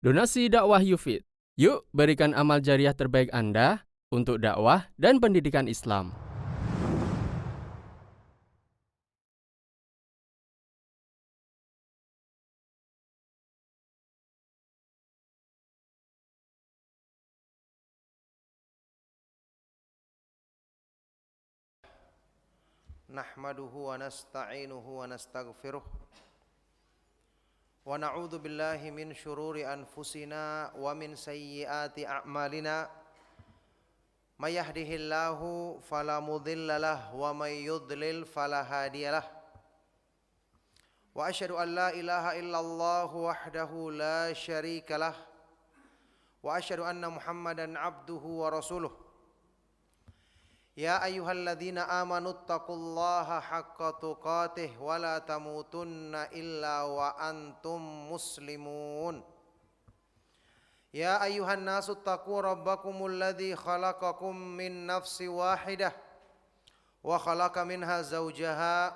Donasi dakwah Yufid. Yuk berikan amal jariah terbaik Anda untuk dakwah dan pendidikan Islam. Nahmaduhu wa nasta'inuhu wa nastaghfiruh wa na'udzu billahi min syururi anfusina wa min sayyiati a'malina may yahdihillahu fala mudhillalah wa may yudlil fala hadiyalah wa asyhadu an la ilaha illallah wahdahu la syarikalah wa asyhadu anna Muhammadan abduhu wa rasuluh. Ya ayyuhalladzina amanu taqullaha haqqa tuqatih wa la tamutunna illa wa antum muslimun. Ya ayyuhan nasu taqu rabbakumul ladzi khalaqakum min nafsin wahidah wa khalaqa minha zawjaha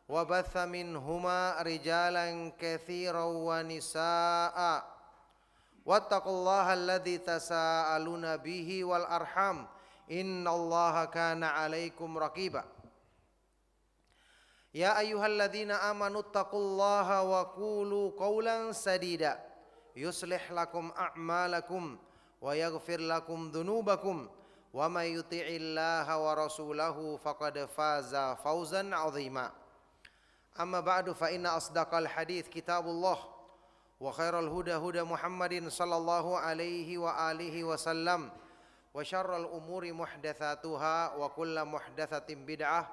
wa batha minhuma rijalan katsiran wa nisaa'a wattaqullaha alladzi tasaaluna bihi wal arham innallaha kana 'alaikum raqiba. Ya ayyuhalladzina amanu taqullaha wa qulu qawlan sadida yuslih lakum a'malakum wa yaghfir lakum dhunubakum wa may yuti'illaha wa rasulahu faqad faza fawzan 'azima. Amma ba'du fa inna asdaqal hadits kitabullah wa khairal huda huda Muhammadin sallallahu alaihi wa alihi wasallam wa syarral umuri muhdatsatuha wa kullu muhdatsatin bid'ah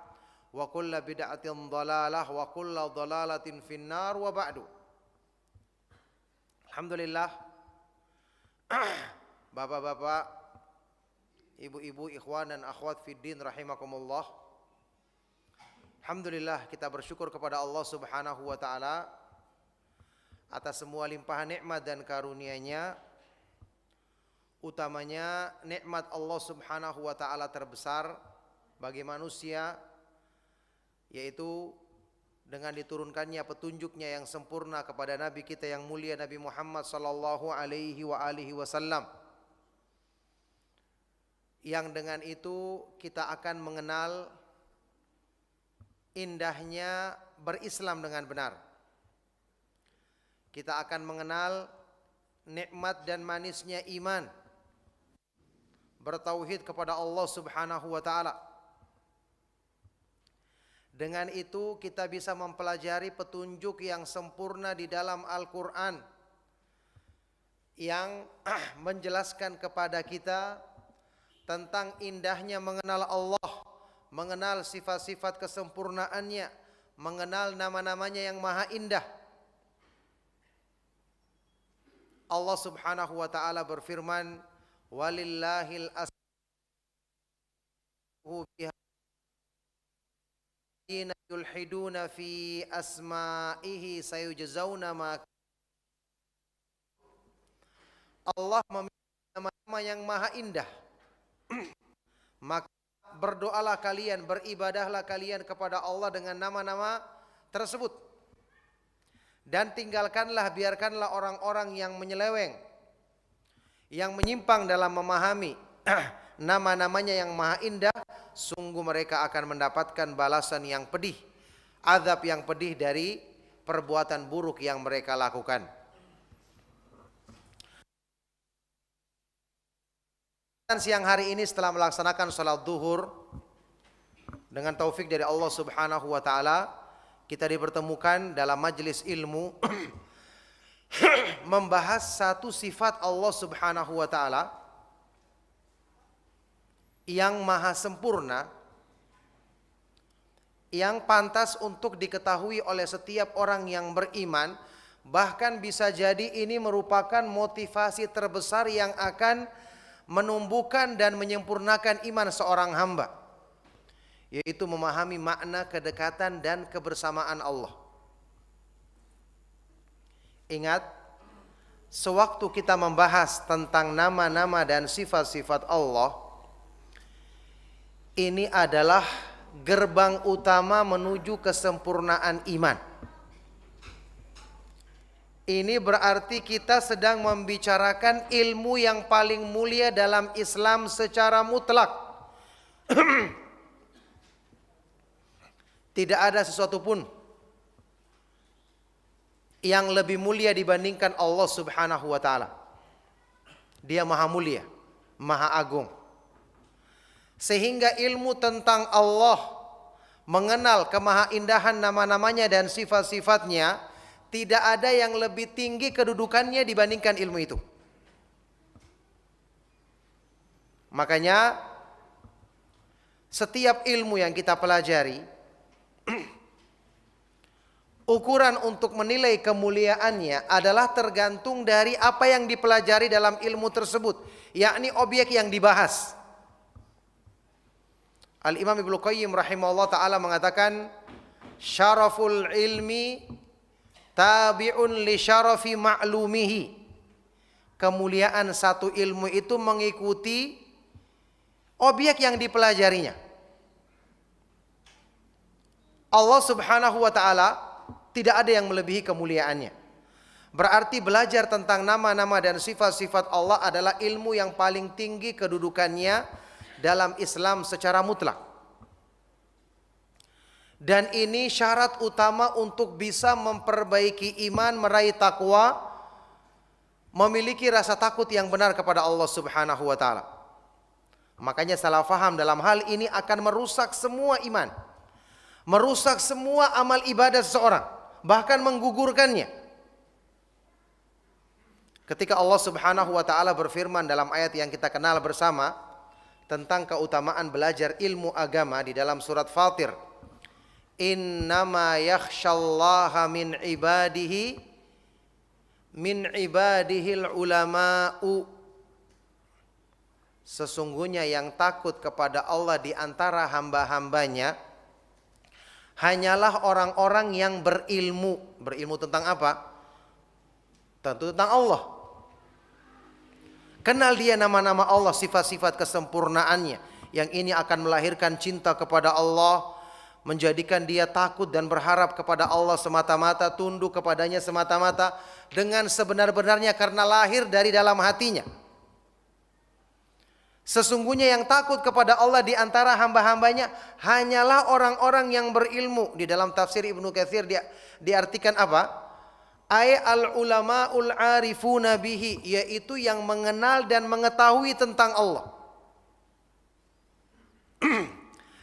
wa kullu bid'atin dhalalah wa kullu dhalalatin finnar wa ba'du. Alhamdulillah, bapak-bapak, ibu-ibu, ikhwan dan akhwat fiddin rahimakumullah. Alhamdulillah, kita bersyukur kepada Allah Subhanahu wa taala atas semua limpahan nikmat dan karunia-Nya. Utamanya nikmat Allah Subhanahu wa taala terbesar bagi manusia, yaitu dengan diturunkannya petunjuknya yang sempurna kepada Nabi kita yang mulia Nabi Muhammad sallallahu alaihi wa alihi wasallam. Yang dengan itu kita akan mengenal indahnya berislam dengan benar. Kita akan mengenal nikmat dan manisnya iman, bertauhid kepada Allah Subhanahu wa taala. Dengan itu kita bisa mempelajari petunjuk yang sempurna di dalam Al-Qur'an yang menjelaskan kepada kita tentang indahnya mengenal Allah, mengenal sifat-sifat kesempurnaannya, mengenal nama-namanya yang maha indah. Allah Subhanahu wa taala berfirman, walillahil asma'ul husna yulhiduna fi asma'ihi sayujzauna ma. Allah memiliki nama-nama yang maha indah. Maka berdoalah kalian, beribadahlah kalian kepada Allah dengan nama-nama tersebut. Dan tinggalkanlah, biarkanlah orang-orang yang menyeleweng, yang menyimpang dalam memahami nama-namanya yang maha indah, sungguh mereka akan mendapatkan balasan yang pedih, azab yang pedih dari perbuatan buruk yang mereka lakukan. Dan siang hari ini setelah melaksanakan salat zuhur, dengan taufik dari Allah Subhanahu wa taala, kita dipertemukan dalam majelis ilmu membahas satu sifat Allah Subhanahu wa taala yang maha sempurna, yang pantas untuk diketahui oleh setiap orang yang beriman. Bahkan bisa jadi ini merupakan motivasi terbesar yang akan menumbuhkan dan menyempurnakan iman seorang hamba, yaitu memahami makna kedekatan dan kebersamaan Allah. Ingat, sewaktu kita membahas tentang nama-nama dan sifat-sifat Allah, ini adalah gerbang utama menuju kesempurnaan iman. Ini berarti kita sedang membicarakan ilmu yang paling mulia dalam Islam secara mutlak. Tidak ada sesuatu pun yang lebih mulia dibandingkan Allah Subhanahu wa taala. Dia maha mulia, maha agung. Sehingga ilmu tentang Allah, mengenal kemahaindahan nama-namanya dan sifat-sifatnya, tidak ada yang lebih tinggi kedudukannya dibandingkan ilmu itu. Makanya setiap ilmu yang kita pelajari, ukuran untuk menilai kemuliaannya adalah tergantung dari apa yang dipelajari dalam ilmu tersebut, yakni objek yang dibahas. Al-Imam Ibnu Qayyim rahimahullah ta'ala mengatakan, syaraful ilmi tabi'un li syarafi ma'lumihi. Kemuliaan satu ilmu itu mengikuti objek yang dipelajarinya. Allah Subhanahu wa taala tidak ada yang melebihi kemuliaannya. Berarti belajar tentang nama-nama dan sifat-sifat Allah adalah ilmu yang paling tinggi kedudukannya dalam Islam secara mutlak. Dan ini syarat utama untuk bisa memperbaiki iman, meraih takwa, memiliki rasa takut yang benar kepada Allah Subhanahu wa taala. Makanya salah faham dalam hal ini akan merusak semua iman, merusak semua amal ibadah seseorang, bahkan menggugurkannya. Ketika Allah Subhanahu wa taala berfirman dalam ayat yang kita kenal bersama tentang keutamaan belajar ilmu agama di dalam surat Fatir, innama yakhsyallaha min ibadihil ulama'u. Sesungguhnya yang takut kepada Allah di antara hamba-hambanya hanyalah orang-orang yang berilmu. Berilmu tentang apa? Tentu tentang Allah. Kenal dia nama-nama Allah, sifat-sifat kesempurnaannya. Yang ini akan melahirkan cinta kepada Allah, menjadikan dia takut dan berharap kepada Allah semata-mata, tunduk kepadanya semata-mata dengan sebenar-benarnya karena lahir dari dalam hatinya. Sesungguhnya yang takut kepada Allah di antara hamba-hambanya hanyalah orang-orang yang berilmu. Di dalam tafsir Ibnu Katsir diartikan apa? Ay al-ulama'ul arifuna bihi, yaitu yang mengenal dan mengetahui tentang Allah.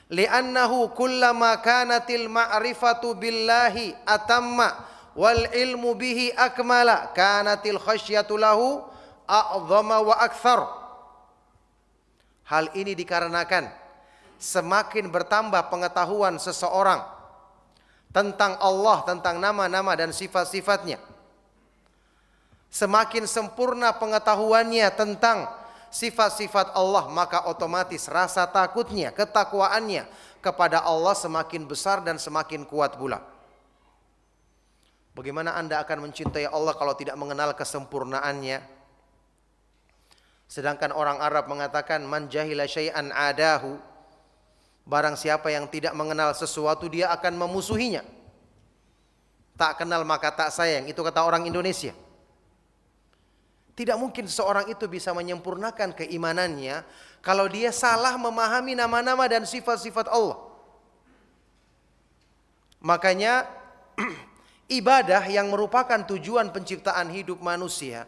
Li'annahu kullama kanatil ma'rifatu billahi atamma wal ilmu bihi akmala kanatil khasyatu lahu a'zama wa akthar. Hal ini dikarenakan semakin bertambah pengetahuan seseorang tentang Allah, tentang nama-nama dan sifat-sifatnya, semakin sempurna pengetahuannya tentang sifat-sifat Allah, maka otomatis rasa takutnya, ketakwaannya kepada Allah semakin besar dan semakin kuat pula. Bagaimana Anda akan mencintai Allah kalau tidak mengenal kesempurnaannya? Sedangkan orang Arab mengatakan man jahila syai'an adahu. Barang siapa yang tidak mengenal sesuatu, dia akan memusuhinya. Tak kenal maka tak sayang, itu kata orang Indonesia. Tidak mungkin seseorang itu bisa menyempurnakan keimanannya kalau dia salah memahami nama-nama dan sifat-sifat Allah. Makanya ibadah yang merupakan tujuan penciptaan hidup manusia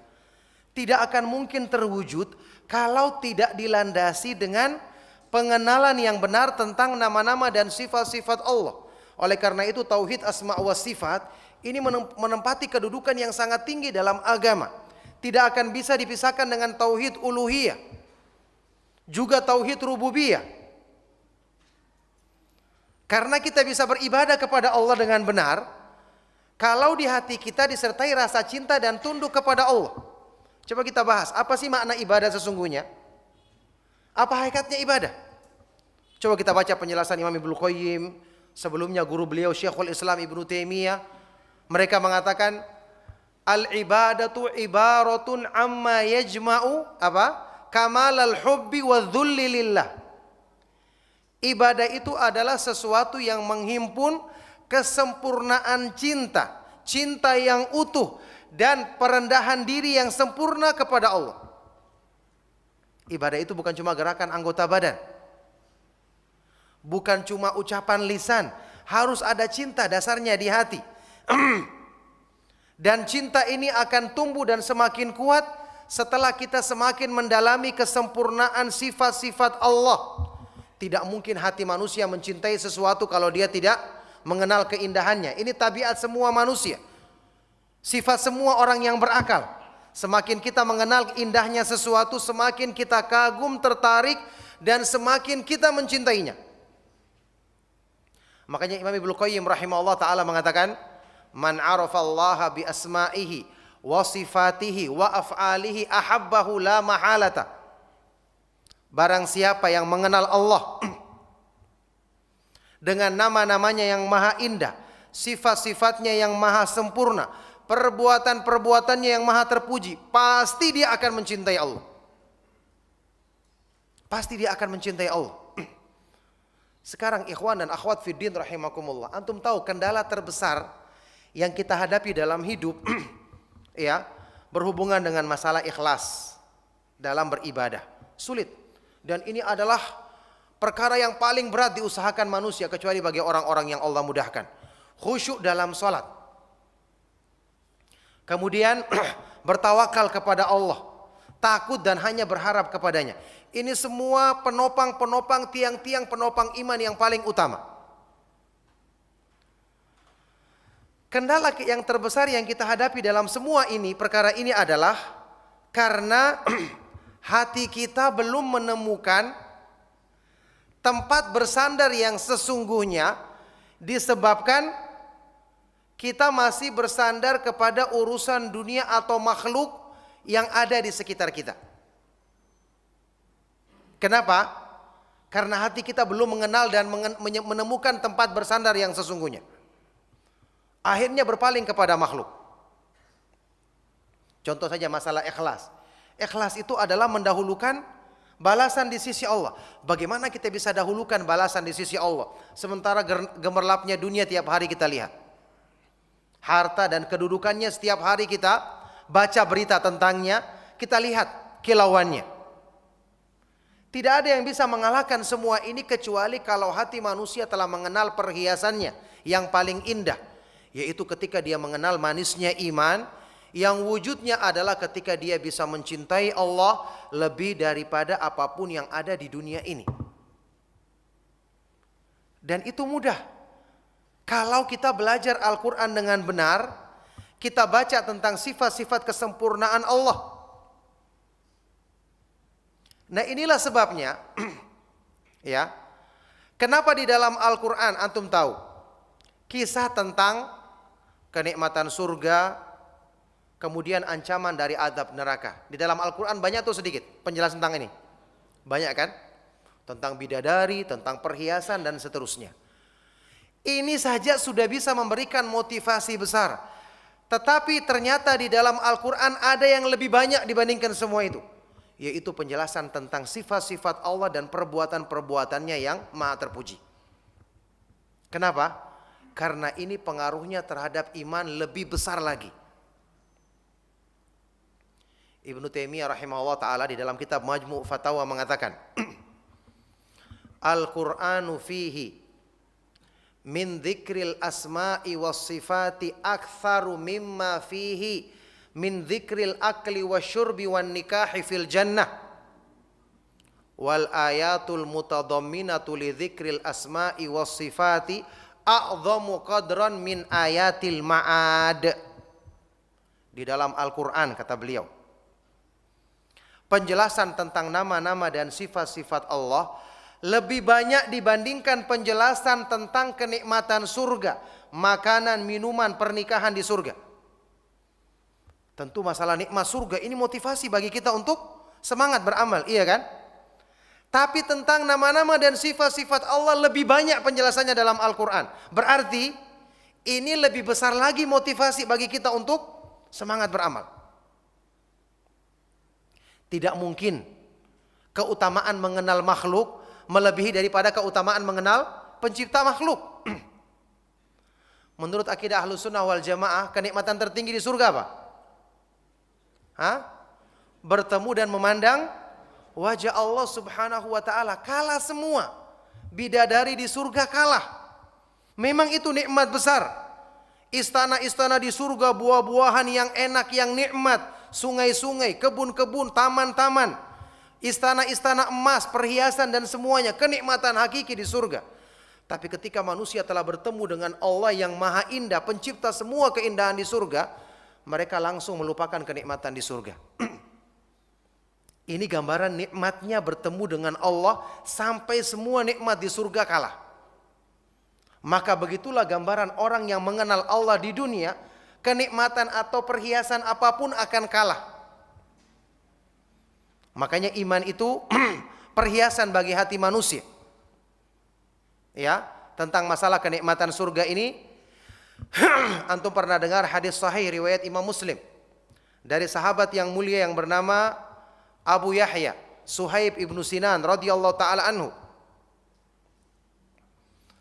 tidak akan mungkin terwujud kalau tidak dilandasi dengan pengenalan yang benar tentang nama-nama dan sifat-sifat Allah. Oleh karena itu tauhid asma wa sifat ini menempati kedudukan yang sangat tinggi dalam agama. Tidak akan bisa dipisahkan dengan tauhid uluhiyah, juga tauhid rububiyah. Karena kita bisa beribadah kepada Allah dengan benar kalau di hati kita disertai rasa cinta dan tunduk kepada Allah. Coba kita bahas, apa sih makna ibadah sesungguhnya? Apa hakikatnya ibadah? Coba kita baca penjelasan Imam Ibnu Qayyim, sebelumnya guru beliau Syekhul Islam Ibnu Taimiyah. Mereka mengatakan al-ibadatu ibaratun amma yajma'u apa? Kamalal hubbi wa dhulli lillah. Ibadah itu adalah sesuatu yang menghimpun kesempurnaan cinta, cinta yang utuh dan perendahan diri yang sempurna kepada Allah. Ibadah itu bukan cuma gerakan anggota badan, bukan cuma ucapan lisan, harus ada cinta dasarnya di hati. Dan cinta ini akan tumbuh dan semakin kuat setelah kita semakin mendalami kesempurnaan sifat-sifat Allah. Tidak mungkin hati manusia mencintai sesuatu kalau dia tidak mengenal keindahannya. Ini tabiat semua manusia, sifat semua orang yang berakal. Semakin kita mengenal indahnya sesuatu, semakin kita kagum, tertarik, dan semakin kita mencintainya. Makanya Imam Ibnu Qayyim rahimahullah ta'ala mengatakan, man arafallaha bi asma'ihi wa sifatihi wa af'alihi ahabbahu la mahalata. Barang siapa yang mengenal Allah dengan nama-namanya yang maha indah, sifat-sifatnya yang maha sempurna, perbuatan-perbuatannya yang maha terpuji, pasti dia akan mencintai Allah. Pasti dia akan mencintai Allah. Sekarang ikhwan dan akhwat fiddin rahimakumullah, antum tahu kendala terbesar yang kita hadapi dalam hidup ya, berhubungan dengan masalah ikhlas dalam beribadah. Sulit. Dan ini adalah perkara yang paling berat diusahakan manusia, kecuali bagi orang-orang yang Allah mudahkan. Khusyuk dalam sholat. Kemudian bertawakal kepada Allah, takut dan hanya berharap kepadanya. Ini semua penopang-penopang, tiang-tiang penopang iman yang paling utama. Kendala yang terbesar yang kita hadapi dalam semua ini, perkara ini adalah karena hati kita belum menemukan tempat bersandar yang sesungguhnya, disebabkan kita masih bersandar kepada urusan dunia atau makhluk yang ada di sekitar kita. Kenapa? Karena hati kita belum mengenal dan menemukan tempat bersandar yang sesungguhnya. Akhirnya berpaling kepada makhluk. Contoh saja masalah ikhlas. Ikhlas itu adalah mendahulukan balasan di sisi Allah. Bagaimana kita bisa dahulukan balasan di sisi Allah, sementara gemerlapnya dunia tiap hari kita lihat, harta dan kedudukannya setiap hari kita baca berita tentangnya, kita lihat kilauannya. Tidak ada yang bisa mengalahkan semua ini kecuali kalau hati manusia telah mengenal perhiasannya yang paling indah, yaitu ketika dia mengenal manisnya iman, yang wujudnya adalah ketika dia bisa mencintai Allah lebih daripada apapun yang ada di dunia ini. Dan itu mudah. Kalau kita belajar Al-Quran dengan benar, kita baca tentang sifat-sifat kesempurnaan Allah. Nah inilah sebabnya, ya, kenapa di dalam Al-Quran antum tahu kisah tentang kenikmatan surga, kemudian ancaman dari azab neraka. Di dalam Al-Quran banyak tuh sedikit penjelasan tentang ini. Banyak kan? Tentang bidadari, tentang perhiasan dan seterusnya. Ini saja sudah bisa memberikan motivasi besar. Tetapi ternyata di dalam Al-Quran ada yang lebih banyak dibandingkan semua itu, yaitu penjelasan tentang sifat-sifat Allah dan perbuatan-perbuatannya yang maha terpuji. Kenapa? Karena ini pengaruhnya terhadap iman lebih besar lagi. Ibnu Taimiyah rahimahullah ta'ala di dalam kitab Majmu' Fatawa mengatakan, Al-Qur'anu fihi min dzikril asma'i was sifati aktsaru mimma fihi min dzikril akli wasyurbi wan nikahi fil jannah wal ayatul mutadamminatu li dzikril asma'i was sifati a'dhamu qadran min ayatil ma'ad. Di dalam Al-Qur'an, kata beliau, penjelasan tentang nama-nama dan sifat-sifat Allah lebih banyak dibandingkan penjelasan tentang kenikmatan surga, makanan, minuman, pernikahan di surga. Tentu masalah nikmat surga ini motivasi bagi kita untuk semangat beramal, iya kan? Tapi tentang nama-nama dan sifat-sifat Allah lebih banyak penjelasannya dalam Al-Quran. Berarti ini lebih besar lagi motivasi bagi kita untuk semangat beramal. Tidak mungkin keutamaan mengenal makhluk melebihi daripada keutamaan mengenal pencipta makhluk. Menurut akidah Ahlus Sunnah wal Jamaah, kenikmatan tertinggi di surga apa? bertemu dan memandang wajah Allah Subhanahu wa taala. Kalah semua. Bidadari di surga kalah. Memang itu nikmat besar. Istana-istana di surga, buah-buahan yang enak, yang nikmat, sungai-sungai, kebun-kebun, taman-taman, istana-istana emas, perhiasan dan semuanya, kenikmatan hakiki di surga. Tapi ketika manusia telah bertemu dengan Allah yang maha indah, pencipta semua keindahan di surga, mereka langsung melupakan kenikmatan di surga. Ini gambaran nikmatnya bertemu dengan Allah sampai semua nikmat di surga kalah. Maka begitulah gambaran orang yang mengenal Allah di dunia, kenikmatan atau perhiasan apapun akan kalah. Makanya iman itu perhiasan bagi hati manusia. Ya, tentang masalah kenikmatan surga ini, antum pernah dengar hadis sahih riwayat Imam Muslim dari sahabat yang mulia yang bernama Abu Yahya Suhaib ibnu Sinan radhiyallahu taala anhu.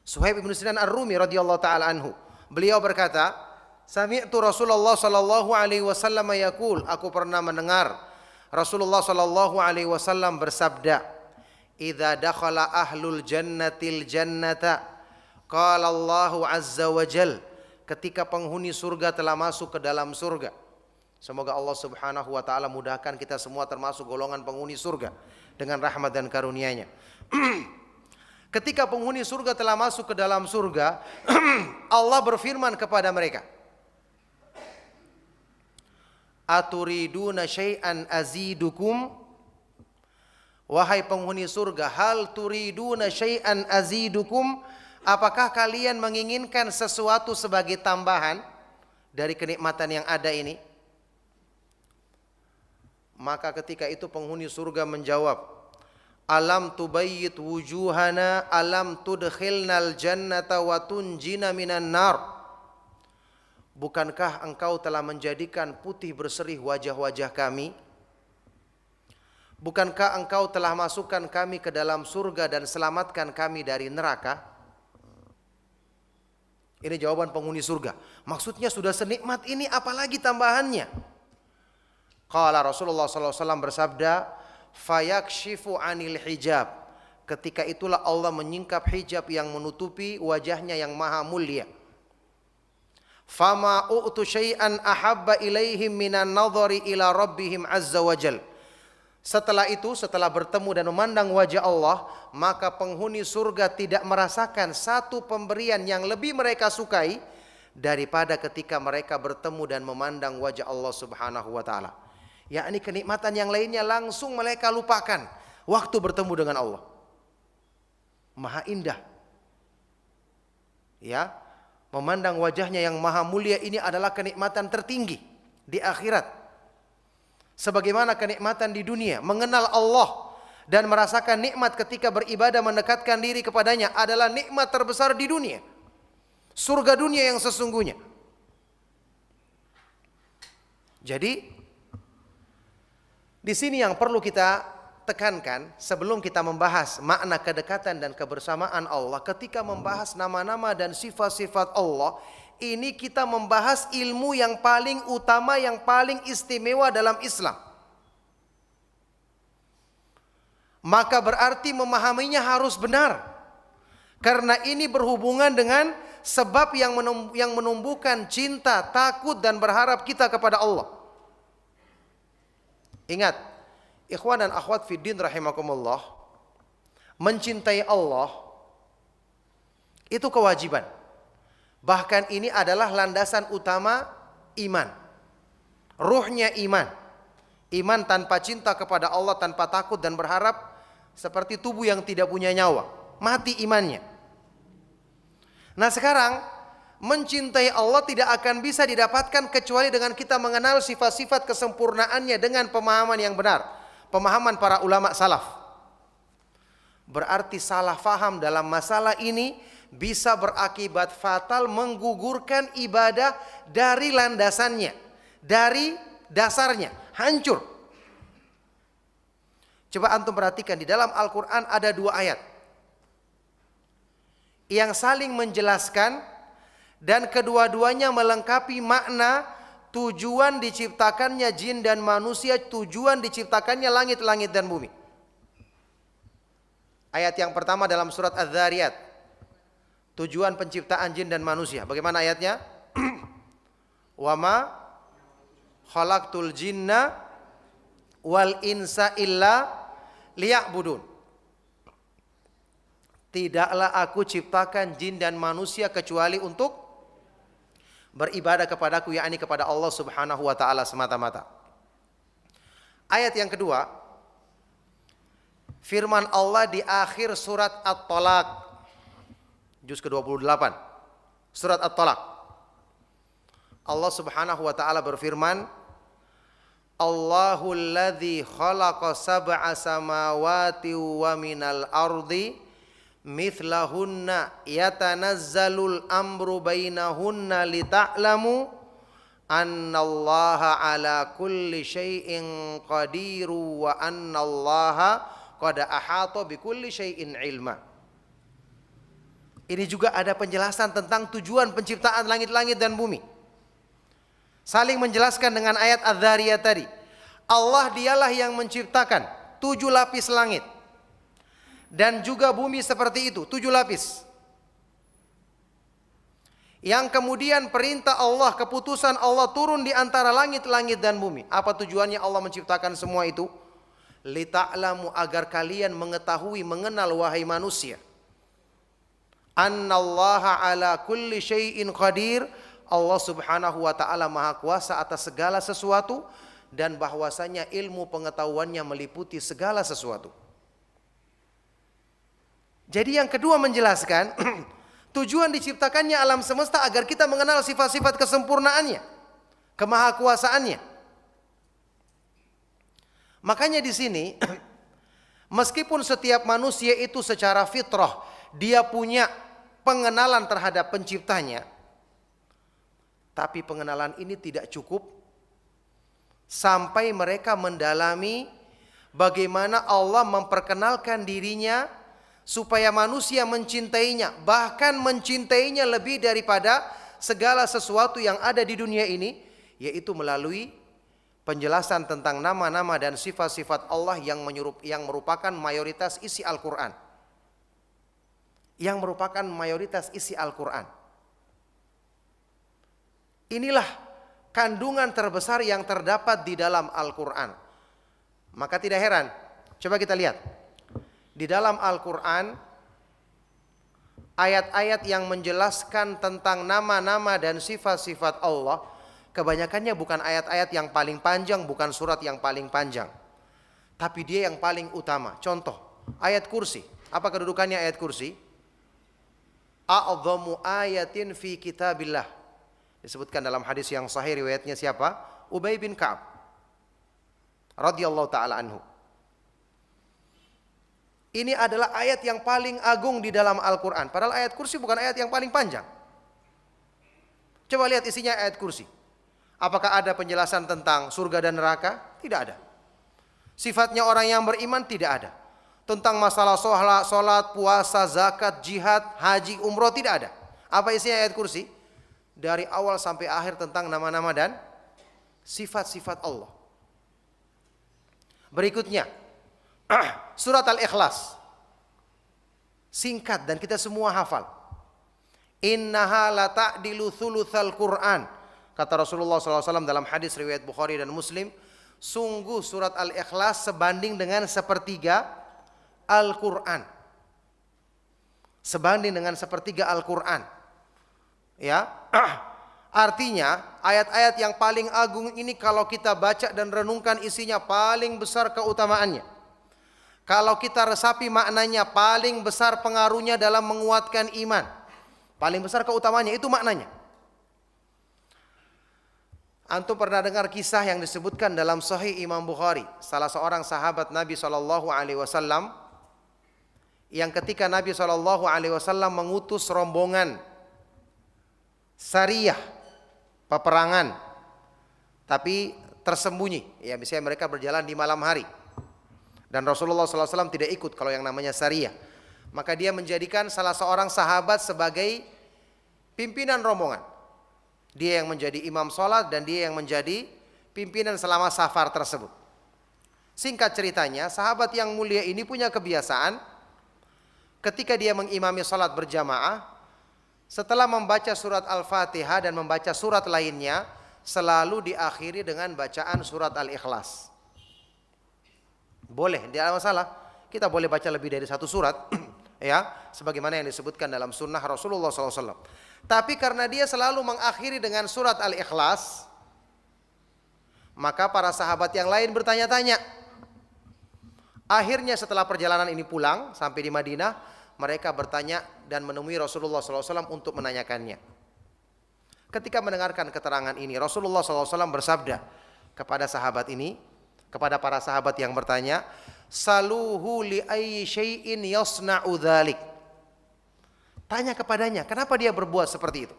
Suhaib ibnu Sinan Ar-Rumi radhiyallahu taala anhu. Beliau berkata, "Sami'tu Rasulullah sallallahu alaihi wasallam yaqul," aku pernah mendengar Rasulullah sallallahu alaihi wasallam bersabda, "Idza dakhala ahlul jannatil jannata, qala Allahu azza wa jal," ketika penghuni surga telah masuk ke dalam surga. Semoga Allah Subhanahu wa taala mudahkan kita semua termasuk golongan penghuni surga dengan rahmat dan karunia-Nya. Ketika penghuni surga telah masuk ke dalam surga, Allah berfirman kepada mereka, "Aturiduna syai'an azidukum?" Wahai penghuni surga, hal turiduna syai'an azidukum? Apakah kalian menginginkan sesuatu sebagai tambahan dari kenikmatan yang ada ini? Maka ketika itu penghuni surga menjawab, "Alam tubayyit wujuhana, alam tudkhilnal jannata wa tunjina minan nar." Bukankah engkau telah menjadikan putih berseri wajah-wajah kami? Bukankah engkau telah masukkan kami ke dalam surga dan selamatkan kami dari neraka? Ini jawaban penghuni surga. Maksudnya sudah senikmat ini apalagi tambahannya? Qala Rasulullah SAW bersabda, "Fayakshifu anil hijab." Ketika itulah Allah menyingkap hijab yang menutupi wajahnya yang maha mulia. "Fama u'tu syai'an ahabba ilaihim minan nadhari ila rabbihim azza wa jal." Setelah itu, setelah bertemu dan memandang wajah Allah, maka penghuni surga tidak merasakan satu pemberian yang lebih mereka sukai daripada ketika mereka bertemu dan memandang wajah Allah Subhanahu wa taala. Yakni kenikmatan yang lainnya langsung mereka lupakan waktu bertemu dengan Allah. Maha indah. Ya, memandang wajahnya yang maha mulia ini adalah kenikmatan tertinggi di akhirat. Sebagaimana kenikmatan di dunia, mengenal Allah dan merasakan nikmat ketika beribadah mendekatkan diri kepadanya adalah nikmat terbesar di dunia. Surga dunia yang sesungguhnya. Jadi, di sini yang perlu kita tekankan sebelum kita membahas makna kedekatan dan kebersamaan Allah, ketika membahas nama-nama dan sifat-sifat Allah, ini kita membahas ilmu yang paling utama, yang paling istimewa dalam Islam. Maka berarti memahaminya harus benar. Karena ini berhubungan dengan sebab yang menumbuhkan cinta, takut dan berharap kita kepada Allah. Ingat, ikhwan dan akhwat fiddin rahimakumullah, mencintai Allah itu kewajiban. Bahkan ini adalah landasan utama iman. Ruhnya iman. Iman tanpa cinta kepada Allah, tanpa takut dan berharap, seperti tubuh yang tidak punya nyawa. Mati imannya. Nah sekarang, mencintai Allah tidak akan bisa didapatkan kecuali dengan kita mengenal sifat-sifat kesempurnaannya dengan pemahaman yang benar. Pemahaman para ulama salaf. Berarti salah faham dalam masalah ini bisa berakibat fatal, menggugurkan ibadah dari landasannya, dari dasarnya, hancur. Coba antum perhatikan, di dalam Al-Quran ada 2 ayat yang saling menjelaskan dan kedua-duanya melengkapi makna tujuan diciptakannya jin dan manusia, tujuan diciptakannya langit-langit dan bumi. Ayat yang pertama dalam surat Az-Zariyat. Tujuan penciptaan jin dan manusia. Bagaimana ayatnya? Wa ma khalaqtul jinna wal insa illa liya'budun. Tidaklah aku ciptakan jin dan manusia kecuali untuk beribadah kepadaku, yakni kepada Allah Subhanahu wa taala semata-mata. Ayat yang kedua, firman Allah di akhir surat At-Talaq, juz ke-28. Surat At-Talaq. Allah Subhanahu wa taala berfirman, Allahul ladzi khalaqa sab'a samawati wa minal ardi mithlahunna yatanazzalul amru bainahunna lita'lamu annallaha ala kulli syai'in qadiru wa annallaha qad ahata bikulli syai'in ilma. Ini juga ada penjelasan tentang tujuan penciptaan langit-langit dan bumi. Saling menjelaskan dengan ayat Az-Zariyat tadi. Allah dialah yang menciptakan 7 lapis langit. Dan juga bumi seperti itu, 7 lapis. Yang kemudian perintah Allah, keputusan Allah turun di antara langit-langit dan bumi. Apa tujuannya Allah menciptakan semua itu? Lita'lamu, agar kalian mengetahui, mengenal wahai manusia. Annallaha ala kulli syai'in qadir. Allah Subhanahu wa taala Maha Kuasa atas segala sesuatu dan bahwasanya ilmu pengetahuannya meliputi segala sesuatu. Jadi yang kedua menjelaskan tujuan diciptakannya alam semesta agar kita mengenal sifat-sifat kesempurnaannya, kemahakuasaannya. Makanya di sini meskipun setiap manusia itu secara fitrah dia punya pengenalan terhadap penciptanya, tapi pengenalan ini tidak cukup sampai mereka mendalami bagaimana Allah memperkenalkan dirinya supaya manusia mencintainya, bahkan mencintainya lebih daripada segala sesuatu yang ada di dunia ini, yaitu melalui penjelasan tentang nama-nama dan sifat-sifat Allah yang merupakan mayoritas isi Al-Quran. Yang merupakan mayoritas isi Al-Quran. Inilah kandungan terbesar yang terdapat di dalam Al-Quran. Maka tidak heran, coba kita lihat. Di dalam Al-Quran, ayat-ayat yang menjelaskan tentang nama-nama dan sifat-sifat Allah, kebanyakannya bukan ayat-ayat yang paling panjang, bukan surat yang paling panjang, tapi dia yang paling utama. Contoh, ayat kursi. Apa kedudukannya ayat kursi? A'dhamu ayatin fi kitabillah. Disebutkan dalam hadis yang sahih, riwayatnya siapa? Ubay bin Ka'ab radhiyallahu ta'ala anhu. Ini adalah ayat yang paling agung di dalam Al-Quran. Padahal ayat kursi bukan ayat yang paling panjang. Coba lihat isinya ayat kursi. Apakah ada penjelasan tentang surga dan neraka? Tidak ada. Sifatnya orang yang beriman? Tidak ada. Tentang masalah sholat, puasa, zakat, jihad, haji, umroh? Tidak ada. Apa isinya ayat kursi? Dari awal sampai akhir tentang nama-nama dan sifat-sifat Allah. Berikutnya, surat Al-Ikhlas. Singkat dan kita semua hafal. Innaha la ta'dilu thulutsal Qur'an. Kata Rasulullah SAW dalam hadis riwayat Bukhari dan Muslim, sungguh surat Al-Ikhlas sebanding dengan sepertiga Al-Quran. Sebanding dengan sepertiga Al-Quran. Ya, artinya ayat-ayat yang paling agung ini kalau kita baca dan renungkan isinya paling besar keutamaannya. Kalau kita resapi maknanya paling besar pengaruhnya dalam menguatkan iman. Paling besar keutamaannya itu maknanya. Antum pernah dengar kisah yang disebutkan dalam Sahih Imam Bukhari, salah seorang sahabat Nabi SAW yang ketika Nabi SAW mengutus rombongan sariyah, peperangan, tapi tersembunyi. Ya, misalnya mereka berjalan di malam hari. Dan Rasulullah SAW tidak ikut kalau yang namanya sariyah. Maka dia menjadikan salah seorang sahabat sebagai pimpinan rombongan. Dia yang menjadi imam sholat dan dia yang menjadi pimpinan selama safar tersebut. Singkat ceritanya, sahabat yang mulia ini punya kebiasaan ketika dia mengimami sholat berjamaah, setelah membaca surat Al-Fatihah dan membaca surat lainnya, selalu diakhiri dengan bacaan surat Al-Ikhlas. Boleh, tidak ada masalah. Kita boleh baca lebih dari satu surat, ya, sebagaimana yang disebutkan dalam sunnah Rasulullah SAW. Tapi karena dia selalu mengakhiri dengan surat Al-Ikhlas, maka para sahabat yang lain bertanya-tanya. Akhirnya setelah perjalanan ini pulang sampai di Madinah, mereka bertanya dan menemui Rasulullah SAW untuk menanyakannya. Ketika mendengarkan keterangan ini, Rasulullah SAW bersabda kepada sahabat ini, kepada para sahabat yang bertanya, "Saluhu li ayyi syai'in yasna'u dzalik." Tanya kepadanya, kenapa dia berbuat seperti itu?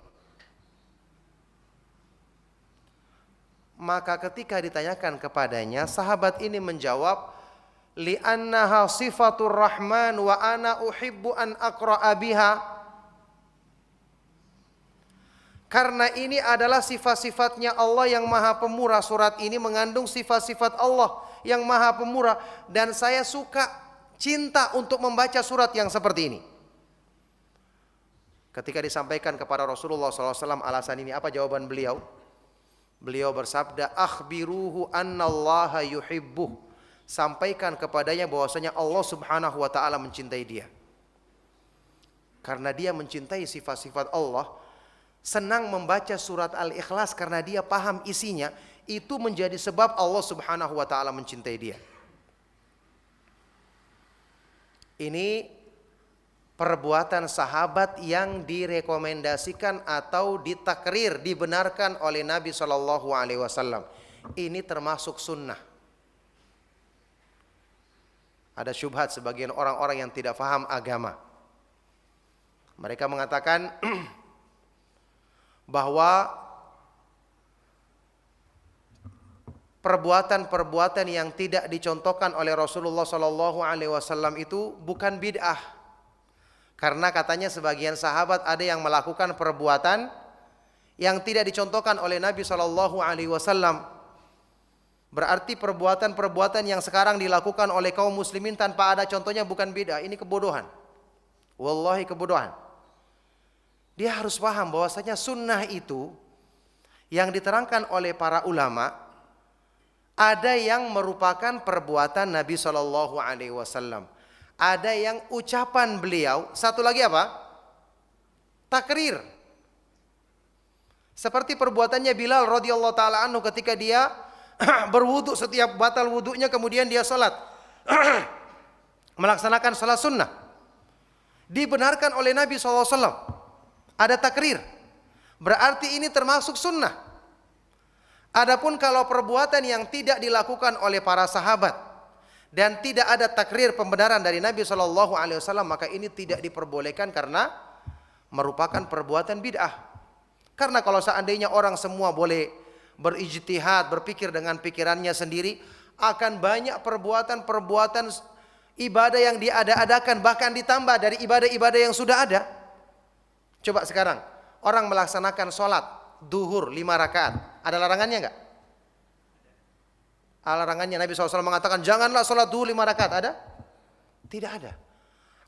Maka ketika ditanyakan kepadanya, sahabat ini menjawab, "Li'annaha sifatur rahman wa ana uhibbu an aqra'a biha." Karena ini adalah sifat-sifatnya Allah yang Maha Pemurah. Surat ini mengandung sifat-sifat Allah yang Maha Pemurah, dan saya suka, cinta untuk membaca surat yang seperti ini. Ketika disampaikan kepada Rasulullah SAW alasan ini, apa jawaban beliau? Beliau bersabda, "Akhbiruhu annallaha yuhibbuh." Sampaikan kepadanya bahwasanya Allah Subhanahu wa taala mencintai dia. Karena dia mencintai sifat-sifat Allah, senang membaca surat Al-Ikhlas karena dia paham isinya, itu menjadi sebab Allah Subhanahu wa taala mencintai dia. Ini perbuatan sahabat yang direkomendasikan atau ditakrir, dibenarkan oleh Nabi Shallallahu Alaihi Wasallam. Ini termasuk sunnah. Ada syubhat sebagian orang-orang yang tidak paham agama. Mereka mengatakan bahwa perbuatan-perbuatan yang tidak dicontohkan oleh Rasulullah Shallallahu Alaihi Wasallam itu bukan bid'ah. Karena katanya sebagian sahabat ada yang melakukan perbuatan yang tidak dicontohkan oleh Nabi Shallallahu Alaihi Wasallam. Berarti perbuatan-perbuatan yang sekarang dilakukan oleh kaum muslimin tanpa ada contohnya bukan bid'ah. Ini kebodohan. Wallahi kebodohan. Dia harus paham bahwasanya sunnah itu yang diterangkan oleh para ulama, ada yang merupakan perbuatan Nabi Shallallahu Alaihi Wasallam. Ada yang ucapan beliau, satu lagi apa? Takrir. Seperti perbuatannya Bilal radhiyallahu taala anhu ketika dia berwudu, setiap batal wudunya kemudian dia salat. Melaksanakan salat sunnah. Dibenarkan oleh Nabi SAW. Ada takrir. Berarti ini termasuk sunnah. Adapun kalau perbuatan yang tidak dilakukan oleh para sahabat dan tidak ada takrir pembenaran dari Nabi SAW, maka ini tidak diperbolehkan karena merupakan perbuatan bid'ah. Karena kalau seandainya orang semua boleh berijtihad, berpikir dengan pikirannya sendiri, akan banyak perbuatan-perbuatan ibadah yang diada-adakan, bahkan ditambah dari ibadah-ibadah yang sudah ada. Coba sekarang, orang melaksanakan sholat duhur 5 rakaat, ada larangannya enggak? Larangannya Nabi SAW mengatakan janganlah sholat duhur 5 rakaat, ada? Tidak ada.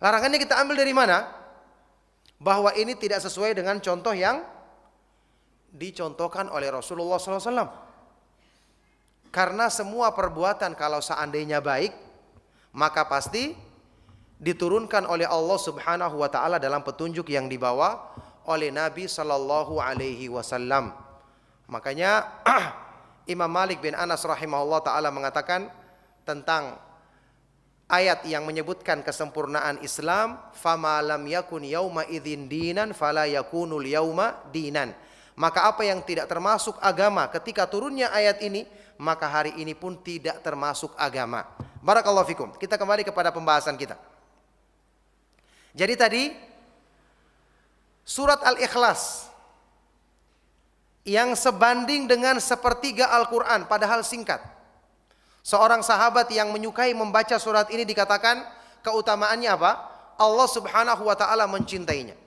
Larangannya kita ambil dari mana? Bahwa ini tidak sesuai dengan contoh yang dicontohkan oleh Rasulullah SAW. Karena semua perbuatan kalau seandainya baik, maka pasti diturunkan oleh Allah Subhanahu wa taala dalam petunjuk yang dibawa oleh Nabi sallallahu alaihi wasallam. Makanya Imam Malik bin Anas rahimahullah taala mengatakan tentang ayat yang menyebutkan kesempurnaan Islam, "Fama lam yakun yauma idzin dinan fala yakunul yauma dinan." Maka apa yang tidak termasuk agama ketika turunnya ayat ini, maka hari ini pun tidak termasuk agama. Barakallahu fikum. Kita kembali kepada pembahasan kita. Jadi tadi surat Al-Ikhlas yang sebanding dengan sepertiga Al-Quran padahal singkat. Seorang sahabat yang menyukai membaca surat ini dikatakan keutamaannya apa? Allah Subhanahu wa taala mencintainya.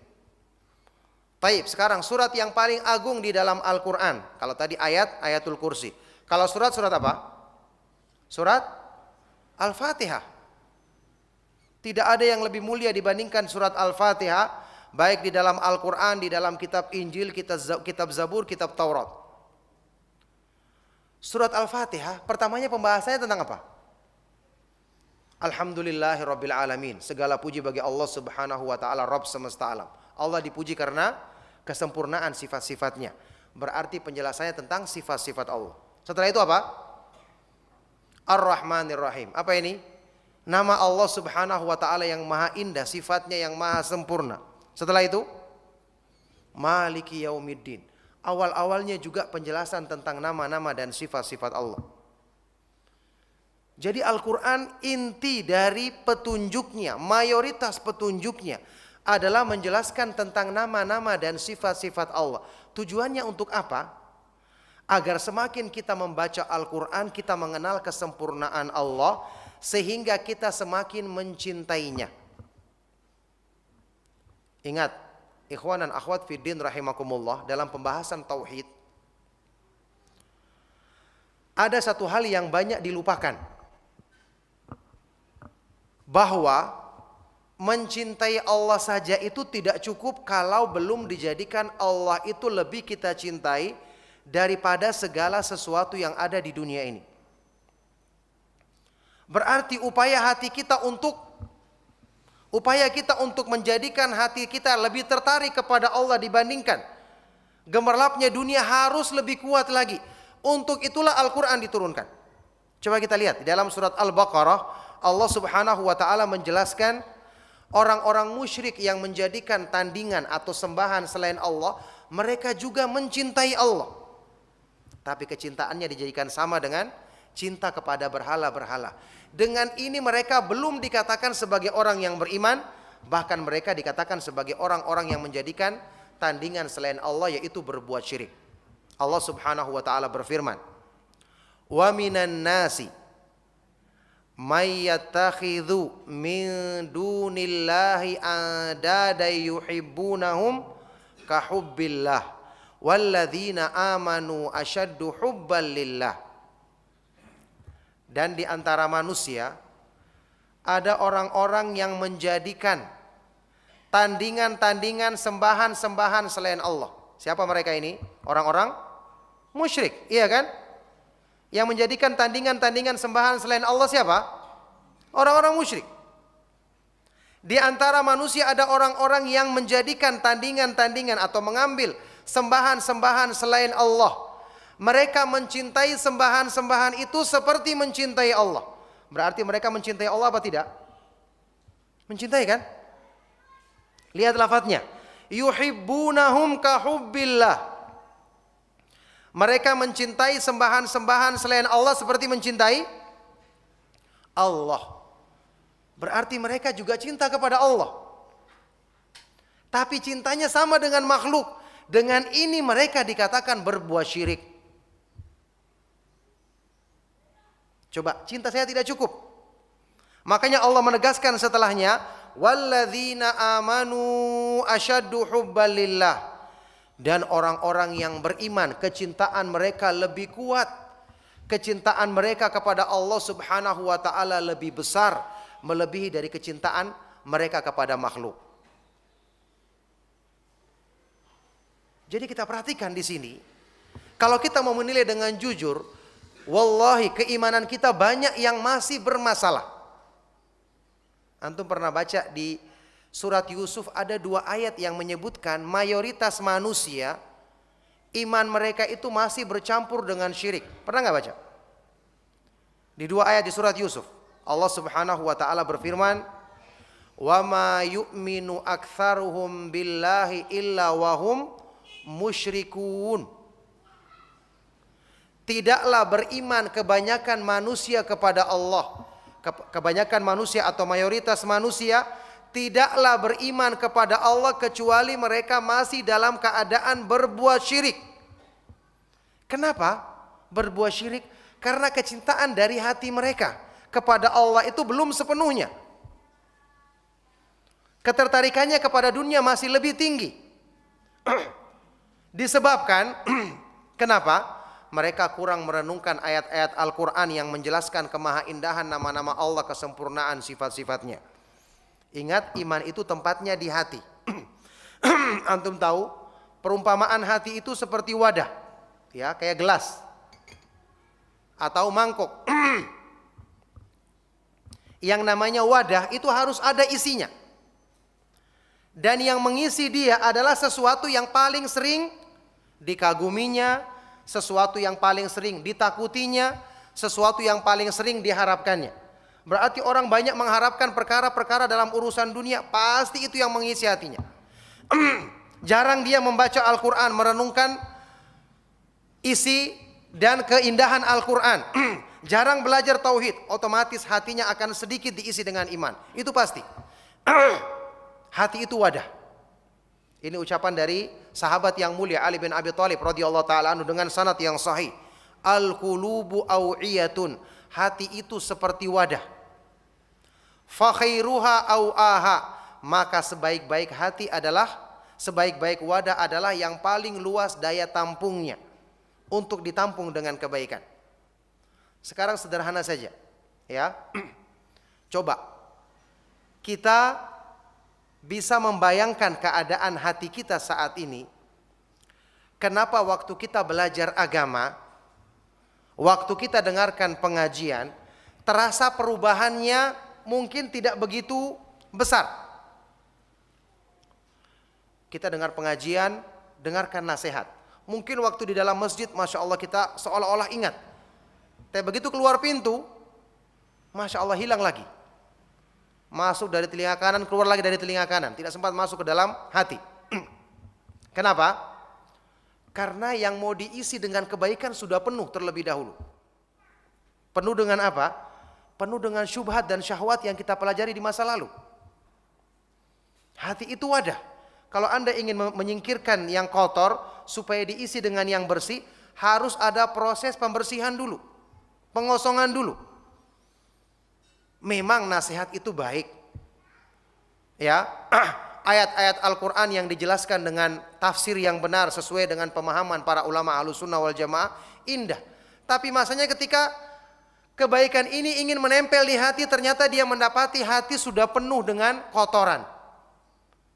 Taib, sekarang surat yang paling agung di dalam Al-Quran. Kalau tadi ayatul kursi. Kalau surat apa? Surat Al-Fatihah. Tidak ada yang lebih mulia dibandingkan surat Al-Fatihah, baik di dalam Al-Quran, di dalam kitab Injil, kitab Zabur, kitab Taurat. Surat Al-Fatihah, pertamanya pembahasannya tentang apa? Alhamdulillahirabbil alamin. Segala puji bagi Allah Subhanahu wa taala, Rabb semesta alam. Allah dipuji karena kesempurnaan sifat-sifatnya. Berarti penjelasannya tentang sifat-sifat Allah. Setelah itu apa? Ar-Rahmanir Rahim. Apa ini? Nama Allah Subhanahu wa taala yang maha indah, sifatnya yang maha sempurna. Setelah itu Maliki Yaumiddin. Awal-awalnya juga penjelasan tentang nama-nama dan sifat-sifat Allah. Jadi Al-Quran inti dari petunjuknya, mayoritas petunjuknya adalah menjelaskan tentang nama-nama dan sifat-sifat Allah. Tujuannya untuk apa? Agar semakin kita membaca Al-Quran, kita mengenal kesempurnaan Allah, sehingga kita semakin mencintainya. Ingat, ikhwan dan akhwat fiddin rahimakumullah, dalam pembahasan tauhid ada satu hal yang banyak dilupakan, bahwa mencintai Allah saja itu tidak cukup kalau belum dijadikan Allah itu lebih kita cintai daripada segala sesuatu yang ada di dunia ini. Berarti upaya kita untuk menjadikan hati kita lebih tertarik kepada Allah dibandingkan gemerlapnya dunia harus lebih kuat lagi. Untuk itulah Al-Quran diturunkan. Coba kita lihat di dalam surat Al-Baqarah, Allah Subhanahu wa taala menjelaskan orang-orang musyrik yang menjadikan tandingan atau sembahan selain Allah, mereka juga mencintai Allah. Tapi kecintaannya dijadikan sama dengan cinta kepada berhala-berhala. Dengan ini mereka belum dikatakan sebagai orang yang beriman, bahkan mereka dikatakan sebagai orang-orang yang menjadikan tandingan selain Allah, yaitu berbuat syirik. Allah Subhanahu wa taala berfirman, "Wa minan nasi may yattakhidhu min dunillahi andada yuhibbunahum ka hubbillah walladzina amanu asyaddu hubban lillah." Dan di antara manusia ada orang-orang yang menjadikan tandingan-tandingan, sembahan-sembahan selain Allah. Siapa mereka ini? Orang-orang musyrik, iya kan? Yang menjadikan tandingan-tandingan sembahan selain Allah siapa? Orang-orang musyrik. Di antara manusia ada orang-orang yang menjadikan tandingan-tandingan atau mengambil sembahan-sembahan selain Allah. Mereka mencintai sembahan-sembahan itu seperti mencintai Allah. Berarti mereka mencintai Allah apa tidak? Mencintai kan? Lihat lafadznya. Yuhibbunahum ka hubbillah. Mereka mencintai sembahan-sembahan selain Allah seperti mencintai Allah. Berarti mereka juga cinta kepada Allah. Tapi cintanya sama dengan makhluk. Dengan ini mereka dikatakan berbuat syirik. Coba, cinta saya tidak cukup. Makanya Allah menegaskan setelahnya, walladzina amanu asyaddu hubban lillah. Dan orang-orang yang beriman, kecintaan mereka lebih kuat. Kecintaan mereka kepada Allah Subhanahu wa taala lebih besar, melebihi dari kecintaan mereka kepada makhluk. Jadi kita perhatikan di sini, kalau kita mau menilai dengan jujur, wallahi keimanan kita banyak yang masih bermasalah. Antum pernah baca di Surat Yusuf ada 2 ayat yang menyebutkan mayoritas manusia iman mereka itu masih bercampur dengan syirik. Pernah nggak baca? Di 2 ayat di surat Yusuf, Allah Subhanahu wa taala berfirman, "Wa ma yu'minu aktsaruhum billahi illa wa hum musyrikun." Tidaklah beriman kebanyakan manusia kepada Allah. Kebanyakan manusia atau mayoritas manusia tidaklah beriman kepada Allah kecuali mereka masih dalam keadaan berbuat syirik. Kenapa berbuat syirik? Karena kecintaan dari hati mereka kepada Allah itu belum sepenuhnya. Ketertarikannya kepada dunia masih lebih tinggi. Disebabkan kenapa? Mereka kurang merenungkan ayat-ayat Al-Quran yang menjelaskan kemahaindahan nama-nama Allah, kesempurnaan sifat-sifatnya. Ingat, iman itu tempatnya di hati. Antum tahu, perumpamaan hati itu seperti wadah, ya, kayak gelas atau mangkok. Yang namanya wadah itu harus ada isinya. Dan yang mengisi dia adalah sesuatu yang paling sering dikaguminya, sesuatu yang paling sering ditakutinya, sesuatu yang paling sering diharapkannya. Berarti orang banyak mengharapkan perkara-perkara dalam urusan dunia, pasti itu yang mengisi hatinya. Jarang dia membaca Al-Quran, merenungkan isi dan keindahan Al-Quran. Jarang belajar tauhid, otomatis hatinya akan sedikit diisi dengan iman. Itu pasti. Hati itu wadah. Ini ucapan dari sahabat yang mulia Ali bin Abi Thalib radhiyallahu taala anhu dengan sanad yang sahih. Al-qulubu aw'iyatun. Hati itu seperti wadah. Fa khairuha aw'aha. Maka sebaik-baik hati adalah, sebaik-baik wadah adalah yang paling luas daya tampungnya untuk ditampung dengan kebaikan. Sekarang sederhana saja, ya. Coba kita bisa membayangkan keadaan hati kita saat ini. Kenapa waktu kita belajar agama, waktu kita dengarkan pengajian, terasa perubahannya mungkin tidak begitu besar. Kita dengar pengajian, dengarkan nasihat. Mungkin waktu di dalam masjid, Masya Allah kita seolah-olah ingat. Tapi begitu keluar pintu, Masya Allah hilang lagi. Masuk dari telinga kanan, keluar lagi dari telinga kanan. Tidak sempat masuk ke dalam hati. Kenapa? Karena yang mau diisi dengan kebaikan sudah penuh terlebih dahulu. Penuh dengan apa? Penuh dengan syubhat dan syahwat yang kita pelajari di masa lalu. Hati itu wadah. Kalau Anda ingin menyingkirkan yang kotor supaya diisi dengan yang bersih, harus ada proses pembersihan dulu. Pengosongan dulu. Memang nasihat itu baik. Ya, ayat-ayat Al-Quran yang dijelaskan dengan tafsir yang benar sesuai dengan pemahaman para ulama Ahlussunnah wal Jamaah indah. Tapi masanya ketika kebaikan ini ingin menempel di hati, ternyata dia mendapati hati sudah penuh dengan kotoran.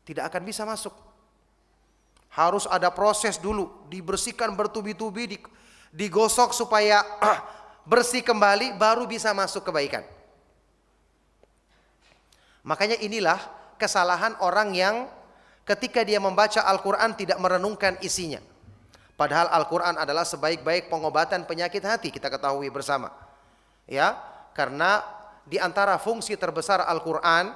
Tidak akan bisa masuk. Harus ada proses dulu, dibersihkan bertubi-tubi, digosok supaya bersih kembali, baru bisa masuk kebaikan. Makanya inilah kesalahan orang yang ketika dia membaca Al-Quran tidak merenungkan isinya. Padahal Al-Quran adalah sebaik-baik pengobatan penyakit hati, kita ketahui bersama. Ya, karena di antara fungsi terbesar Al-Quran,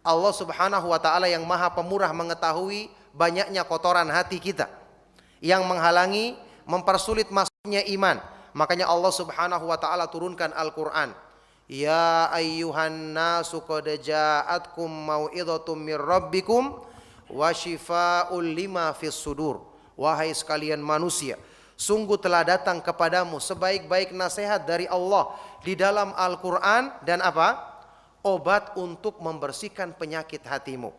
Allah Subhanahu wa taala yang Maha Pemurah mengetahui banyaknya kotoran hati kita yang menghalangi, mempersulit masuknya iman. Makanya Allah Subhanahu wa taala turunkan Al-Quran. Ya ayyuhan nasu qad ja'atkum mau'idhatum mir rabbikum wa shifaa'un lima fis sudur. Wahai sekalian manusia, sungguh telah datang kepadamu sebaik-baik nasihat dari Allah di dalam Al-Quran dan apa? Obat untuk membersihkan penyakit hatimu.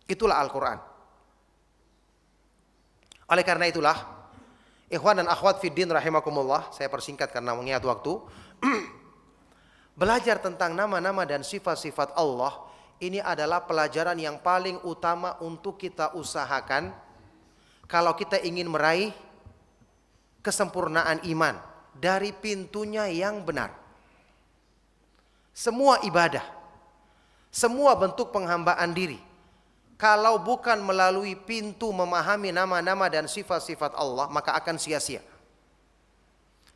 Itulah Al-Quran. Oleh karena itulah, ikhwan dan akhwat fiddin rahimakumullah, saya persingkat karena mengingat waktu. Belajar tentang nama-nama dan sifat-sifat Allah, ini adalah pelajaran yang paling utama untuk kita usahakan kalau kita ingin meraih kesempurnaan iman dari pintunya yang benar. Semua ibadah, semua bentuk penghambaan diri, kalau bukan melalui pintu memahami nama-nama dan sifat-sifat Allah, maka akan sia-sia.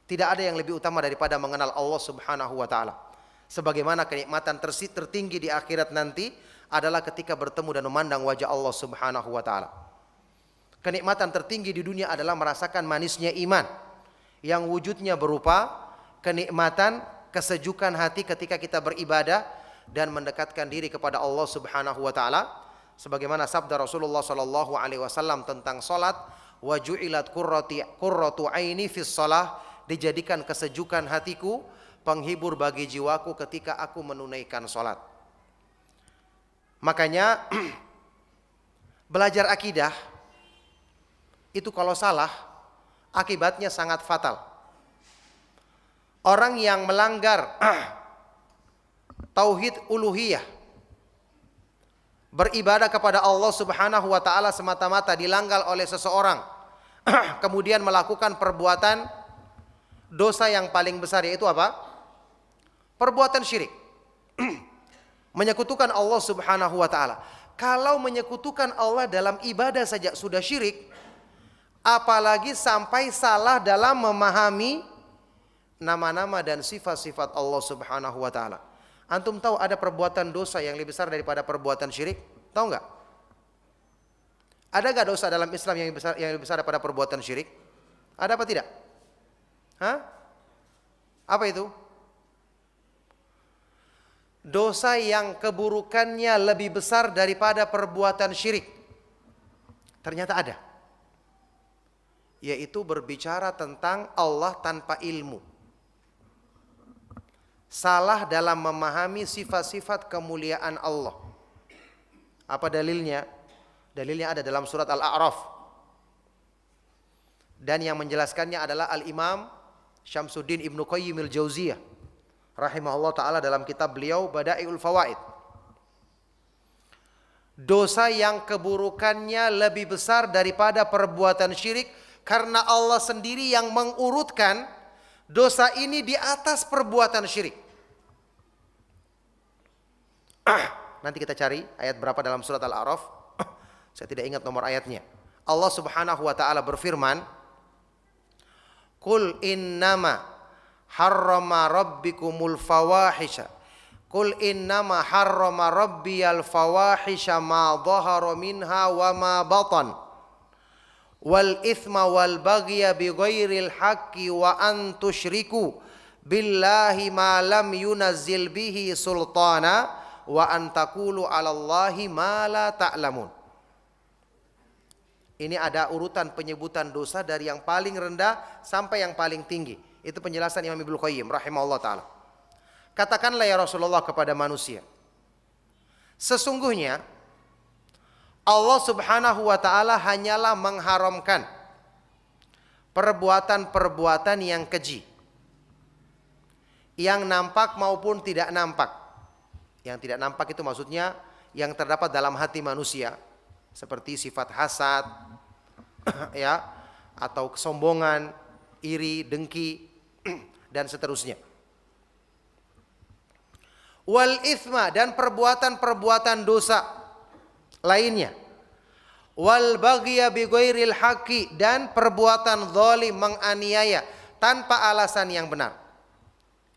Tidak ada yang lebih utama daripada mengenal Allah Subhanahu wa taala. Sebagaimana kenikmatan tertinggi di akhirat nanti adalah ketika bertemu dan memandang wajah Allah Subhanahu wa taala. Kenikmatan tertinggi di dunia adalah merasakan manisnya iman yang wujudnya berupa kenikmatan, kesejukan hati ketika kita beribadah dan mendekatkan diri kepada Allah Subhanahu wa taala. Sebagaimana sabda Rasulullah sallallahu alaihi wasallam tentang salat, wa ju'ilat qurratu aini fis shalah, dijadikan kesejukan hatiku, penghibur bagi jiwaku ketika aku menunaikan salat. Makanya belajar akidah itu kalau salah, akibatnya sangat fatal. Orang yang melanggar tauhid uluhiyah, beribadah kepada Allah Subhanahu wa taala semata-mata dilanggar oleh seseorang, kemudian melakukan perbuatan dosa yang paling besar, yaitu apa? Perbuatan syirik. Menyekutukan Allah Subhanahu wa taala. Kalau menyekutukan Allah dalam ibadah saja sudah syirik, apalagi sampai salah dalam memahami nama-nama dan sifat-sifat Allah Subhanahu wa taala. Antum tahu ada perbuatan dosa yang lebih besar daripada perbuatan syirik? Tahu enggak? Ada enggak dosa dalam Islam yang lebih besar daripada perbuatan syirik? Ada apa tidak? Hah? Apa itu? Dosa yang keburukannya lebih besar daripada perbuatan syirik. Ternyata ada. Yaitu berbicara tentang Allah tanpa ilmu. Salah dalam memahami sifat-sifat kemuliaan Allah. Apa dalilnya? Dalilnya ada dalam surat Al-A'raf. Dan yang menjelaskannya adalah Al-Imam Syamsuddin Ibnu Qayyim al-Jauziyah rahimahullah ta'ala dalam kitab beliau Bada'iul Fawaid. Dosa yang keburukannya lebih besar daripada perbuatan syirik, karena Allah sendiri yang mengurutkan dosa ini di atas perbuatan syirik. Nanti kita cari ayat berapa dalam surat Al-A'raf. Saya tidak ingat nomor ayatnya. Allah Subhanahu wa taala berfirman, "Qul innama harrama rabbikumul fawahisha." Qul innama harrama rabbiyal fawahisha ma dhahara minha wa ma batan. Wal ithma wal baghya bighairil haqqi wa an tusyriku billahi ma lam yunazzil bihi sultana wa an taqulu 'alallahi ma la ta'lamun. Ini ada urutan penyebutan dosa dari yang paling rendah sampai yang paling tinggi. Itu penjelasan Imam Ibnu Qayyim rahimahullah taala. Katakanlah ya Rasulullah kepada manusia, sesungguhnya Allah Subhanahu wa taala hanyalah mengharamkan perbuatan-perbuatan yang keji, yang nampak maupun tidak nampak. Yang tidak nampak itu maksudnya yang terdapat dalam hati manusia, seperti sifat hasad, ya, atau kesombongan, iri, dengki, dan seterusnya. Wal ithma, dan perbuatan-perbuatan dosa lainnya. Wal baghya bighairil haqqi, dan perbuatan zalim, menganiaya tanpa alasan yang benar.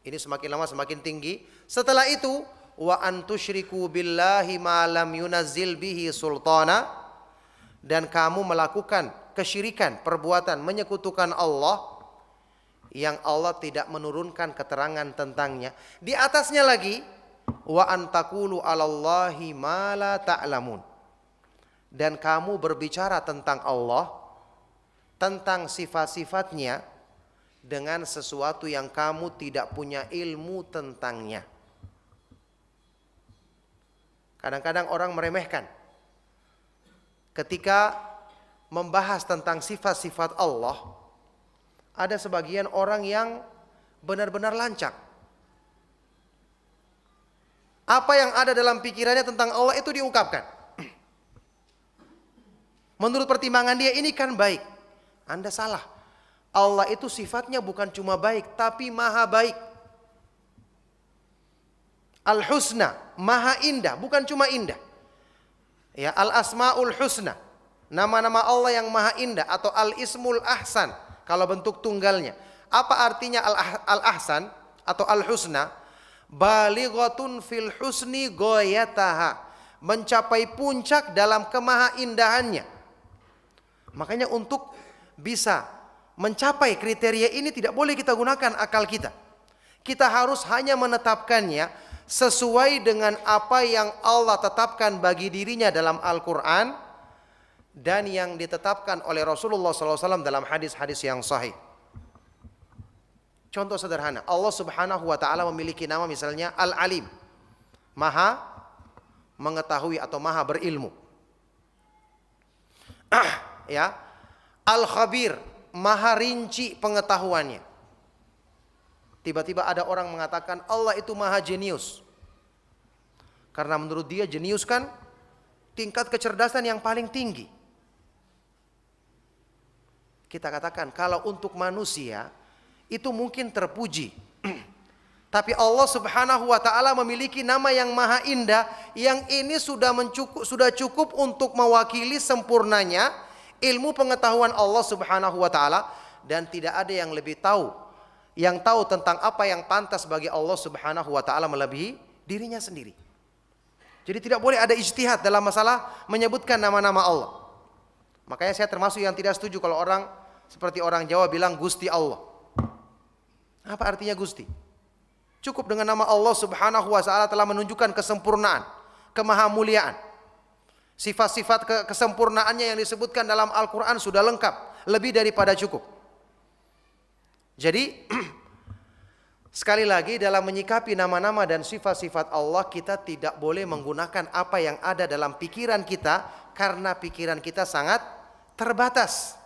Ini semakin lama semakin tinggi. Setelah itu, wa an tusyriku billahi ma lam yunazzil bihi sultana, dan kamu melakukan kesyirikan, perbuatan menyekutukan Allah yang Allah tidak menurunkan keterangan tentangnya. Di atasnya lagi, wa an taqulu 'alallahi ma la ta'lamun, dan kamu berbicara tentang Allah, tentang sifat-sifatnya dengan sesuatu yang kamu tidak punya ilmu tentangnya. Kadang-kadang orang meremehkan ketika membahas tentang sifat-sifat Allah. Ada sebagian orang yang benar-benar lancang. Apa yang ada dalam pikirannya tentang Allah itu diungkapkan. Menurut pertimbangan dia, ini kan baik. Anda salah. Allah itu sifatnya bukan cuma baik, tapi maha baik. Al-Husna, maha indah, bukan cuma indah. Ya, Al-Asmaul Husna, nama-nama Allah yang maha indah, atau Al-Ismul Ahsan kalau bentuk tunggalnya. Apa artinya Al-Ahsan atau Al-Husna? Balighatun fil husni goyataha, mencapai puncak dalam kemaha indahannya. Makanya untuk bisa mencapai kriteria ini tidak boleh kita gunakan akal kita. Kita harus hanya menetapkannya sesuai dengan apa yang Allah tetapkan bagi dirinya dalam Al-Quran dan yang ditetapkan oleh Rasulullah SAW dalam hadis-hadis yang sahih. Contoh sederhana, Allah Subhanahu wa taala memiliki nama misalnya Al-Alim, maha mengetahui atau maha berilmu. Ya, Al-Khabir, maha rinci pengetahuannya. Tiba-tiba ada orang mengatakan Allah itu maha jenius. Karena menurut dia jenius kan tingkat kecerdasan yang paling tinggi. Kita katakan kalau untuk manusia itu mungkin terpuji. Tapi Allah Subhanahu wa taala memiliki nama yang maha indah, yang ini sudah cukup untuk mewakili sempurnanya ilmu pengetahuan Allah Subhanahu wa taala, dan tidak ada yang lebih tahu tentang apa yang pantas bagi Allah Subhanahu wa taala melebihi dirinya sendiri. Jadi tidak boleh ada ijtihad dalam masalah menyebutkan nama-nama Allah. Makanya saya termasuk yang tidak setuju kalau orang seperti orang Jawa bilang Gusti Allah. Apa artinya Gusti? Cukup dengan nama Allah Subhanahu wa taala telah menunjukkan kesempurnaan, kemahamuliaan. Sifat-sifat kesempurnaannya yang disebutkan dalam Al-Quran sudah lengkap, lebih daripada cukup. Jadi sekali lagi dalam menyikapi nama-nama dan sifat-sifat Allah, kita tidak boleh menggunakan apa yang ada dalam pikiran kita, karena pikiran kita sangat terbatas.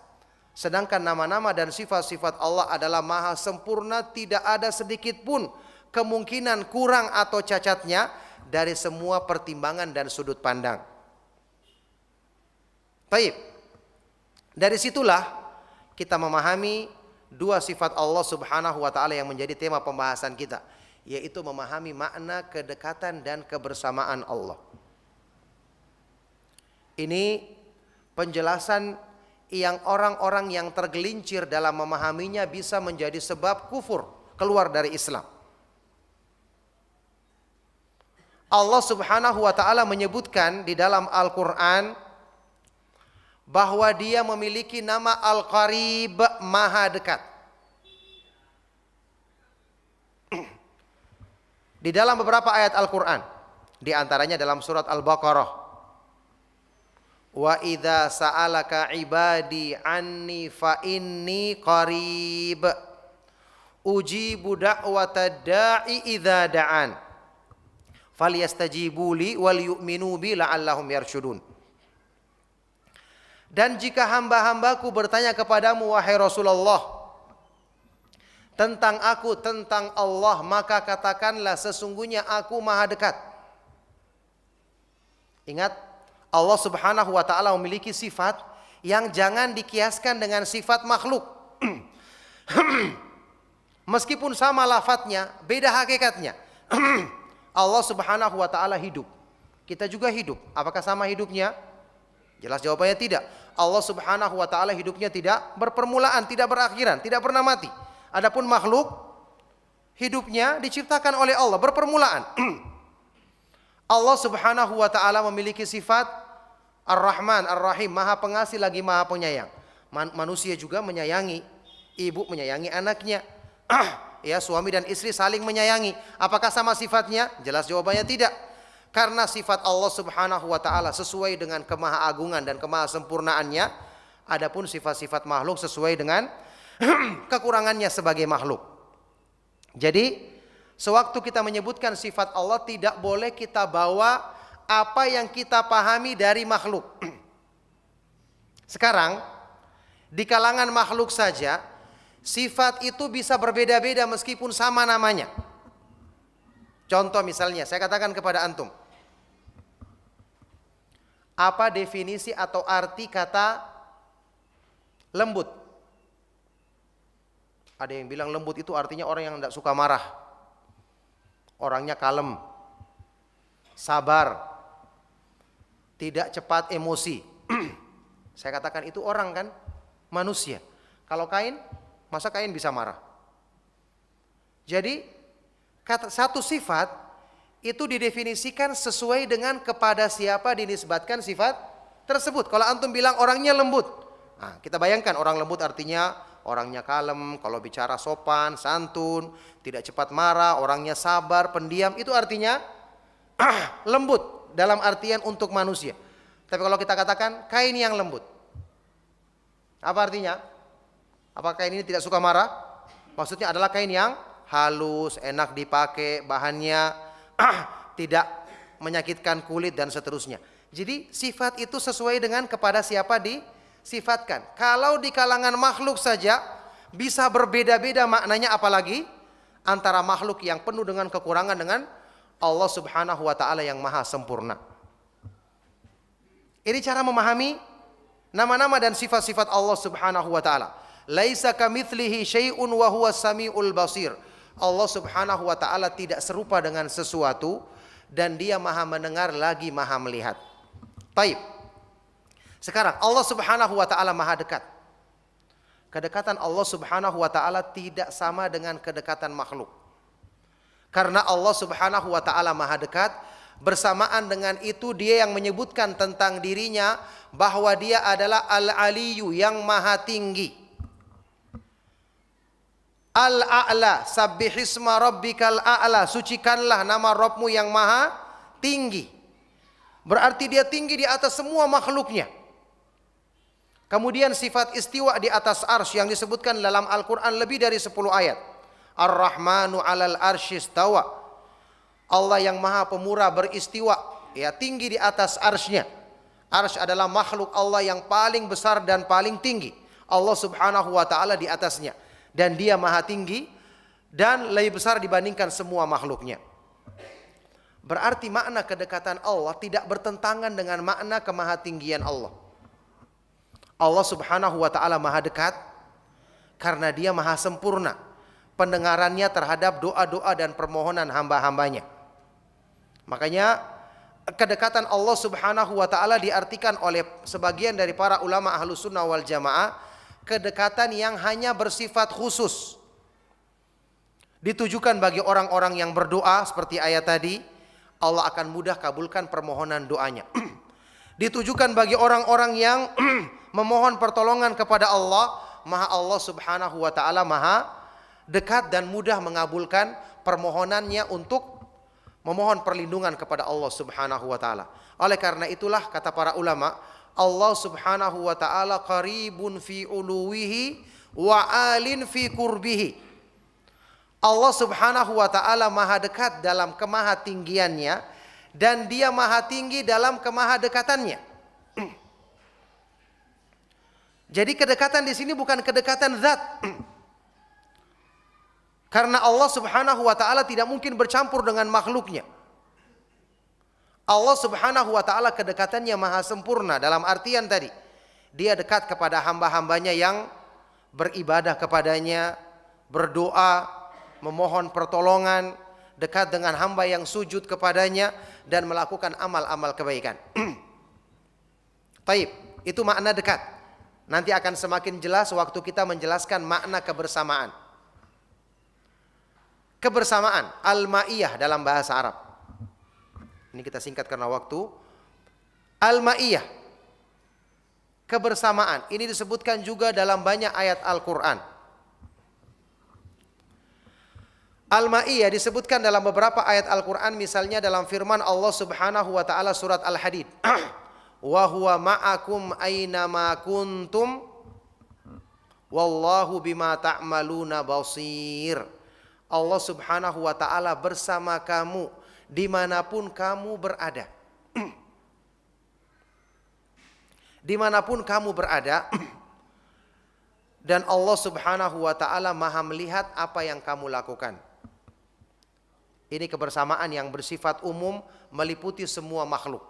Sedangkan nama-nama dan sifat-sifat Allah adalah maha sempurna, tidak ada sedikit pun kemungkinan kurang atau cacatnya dari semua pertimbangan dan sudut pandang. Baik. Dari situlah kita memahami dua sifat Allah Subhanahu wa taala yang menjadi tema pembahasan kita, yaitu memahami makna kedekatan dan kebersamaan Allah. Ini penjelasan yang orang-orang yang tergelincir dalam memahaminya bisa menjadi sebab kufur, keluar dari Islam. Allah Subhanahu wa taala menyebutkan di dalam Al-Qur'an bahwa Dia memiliki nama Al-Qarib, maha dekat. Di dalam beberapa ayat Al-Qur'an, di antaranya dalam surat Al-Baqarah, wa idza sa'alaka ibadi anni fa inni qarib ujibu da'watad da'i idza da'an falyastajibu li wal yu'minu bi la'allahum yarshudun. Dan jika hamba-hambaku bertanya kepadamu wahai Rasulullah tentang aku, tentang Allah, maka katakanlah sesungguhnya aku maha dekat. Ingat, Allah Subhanahu wa taala memiliki sifat yang jangan dikiaskan dengan sifat makhluk. Meskipun sama lafadznya, beda hakikatnya. Allah Subhanahu wa taala hidup. Kita juga hidup. Apakah sama hidupnya? Jelas jawabannya tidak. Allah Subhanahu wa taala hidupnya tidak berpermulaan, tidak berakhiran, tidak pernah mati. Adapun makhluk hidupnya diciptakan oleh Allah, berpermulaan. Allah Subhanahu wa taala memiliki sifat Ar-Rahman, Ar-Rahim, maha pengasih lagi maha penyayang. Manusia juga menyayangi, ibu menyayangi anaknya. Ya, suami dan istri saling menyayangi. Apakah sama sifatnya? Jelas jawabannya tidak. Karena sifat Allah Subhanahu wa taala sesuai dengan kemahaagungan dan kemahasempurnaannya. Adapun sifat-sifat makhluk sesuai dengan kekurangannya sebagai makhluk. Jadi, sewaktu kita menyebutkan sifat Allah, tidak boleh kita bawa apa yang kita pahami dari makhluk. Sekarang, di kalangan makhluk saja, sifat itu bisa berbeda-beda meskipun sama namanya. Contoh misalnya, saya katakan kepada antum, apa definisi atau arti kata lembut? Ada yang bilang lembut itu artinya orang yang tidak suka marah, orangnya kalem, sabar, tidak cepat emosi. Saya katakan itu orang kan, manusia. Kalau kain, masa kain bisa marah? Jadi satu sifat itu didefinisikan sesuai dengan kepada siapa dinisbatkan sifat tersebut. Kalau antum bilang orangnya lembut, nah, kita bayangkan orang lembut artinya orangnya kalem, kalau bicara sopan, santun, tidak cepat marah, orangnya sabar, pendiam, itu artinya lembut dalam artian untuk manusia. Tapi kalau kita katakan kain yang lembut, apa artinya? Apakah kain ini tidak suka marah? Maksudnya adalah kain yang halus, enak dipakai, bahannya tidak menyakitkan kulit dan seterusnya. Jadi sifat itu sesuai dengan kepada siapa sifatkan. Kalau di kalangan makhluk saja bisa berbeda-beda maknanya, apalagi antara makhluk yang penuh dengan kekurangan dengan Allah Subhanahu wa taala yang maha sempurna. Ini cara memahami nama-nama dan sifat-sifat Allah Subhanahu wa taala. Laisa kamitslihi syai'un wa huwas samiul basir. Allah Subhanahu wa taala tidak serupa dengan sesuatu dan Dia maha mendengar lagi maha melihat. Baik. Sekarang Allah Subhanahu wa taala maha dekat. Kedekatan Allah Subhanahu wa taala tidak sama dengan kedekatan makhluk. Karena Allah Subhanahu wa taala maha dekat, bersamaan dengan itu Dia yang menyebutkan tentang dirinya bahwa Dia adalah Al-Aliyyu, yang maha tinggi. Al-A'la, sabbihisma rabbikal a'la, sucikanlah nama Rabbmu yang maha tinggi. Berarti Dia tinggi di atas semua makhluknya. Kemudian sifat istiwa di atas arsy yang disebutkan dalam Al-Quran lebih dari 10 ayat. Ar-Rahmanu 'alal arsy istawa. Allah yang maha pemurah beristiwa, ya, tinggi di atas arsy-Nya. Arsy adalah makhluk Allah yang paling besar dan paling tinggi. Allah Subhanahu wa taala di atasnya, dan Dia maha tinggi dan lebih besar dibandingkan semua makhluknya. Berarti makna kedekatan Allah tidak bertentangan dengan makna kemahatinggian Allah. Allah Subhanahu wa taala maha dekat karena Dia maha sempurna pendengarannya terhadap doa-doa dan permohonan hamba-hambanya. Makanya kedekatan Allah Subhanahu wa taala diartikan oleh sebagian dari para ulama Ahlus Sunnah wal Jamaah kedekatan yang hanya bersifat khusus. Ditujukan bagi orang-orang yang berdoa seperti ayat tadi, Allah akan mudah kabulkan permohonan doanya. Ditujukan bagi orang-orang yang memohon pertolongan kepada Allah, Allah Subhanahu wa taala maha dekat dan mudah mengabulkan permohonannya untuk memohon perlindungan kepada Allah Subhanahu wa taala. Oleh karena itulah kata para ulama, Allah Subhanahu wa taala qaribun fi uluwihi wa alin fi qurbihi. Allah Subhanahu wa taala maha dekat dalam kemahatinggiannya dan Dia maha tinggi dalam kemahadekatannya. Jadi kedekatan di sini bukan kedekatan zat. Karena Allah Subhanahu wa taala tidak mungkin bercampur dengan makhluknya. Allah Subhanahu wa taala kedekatannya maha sempurna dalam artian tadi, Dia dekat kepada hamba-hambanya yang beribadah kepadanya, berdoa, memohon pertolongan, dekat dengan hamba yang sujud kepadanya dan melakukan amal-amal kebaikan. Taib, itu makna dekat. Nanti akan semakin jelas waktu kita menjelaskan makna kebersamaan. Kebersamaan, al-ma'iyah dalam bahasa Arab. Ini kita singkat karena waktu. Al-ma'iyah, kebersamaan. Ini disebutkan juga dalam banyak ayat Al-Quran. Al-ma'iyah disebutkan dalam beberapa ayat Al-Quran, misalnya dalam firman Allah Subhanahu wa ta'ala surat Al-Hadid. Wa huwa ma'akum aynama kuntum wallahu bima ta'maluna basir. Allah Subhanahu wa ta'ala bersama kamu dimanapun kamu berada. Dimanapun kamu berada, dan Allah Subhanahu wa ta'ala maha melihat apa yang kamu lakukan. Ini kebersamaan yang bersifat umum, meliputi semua makhluk.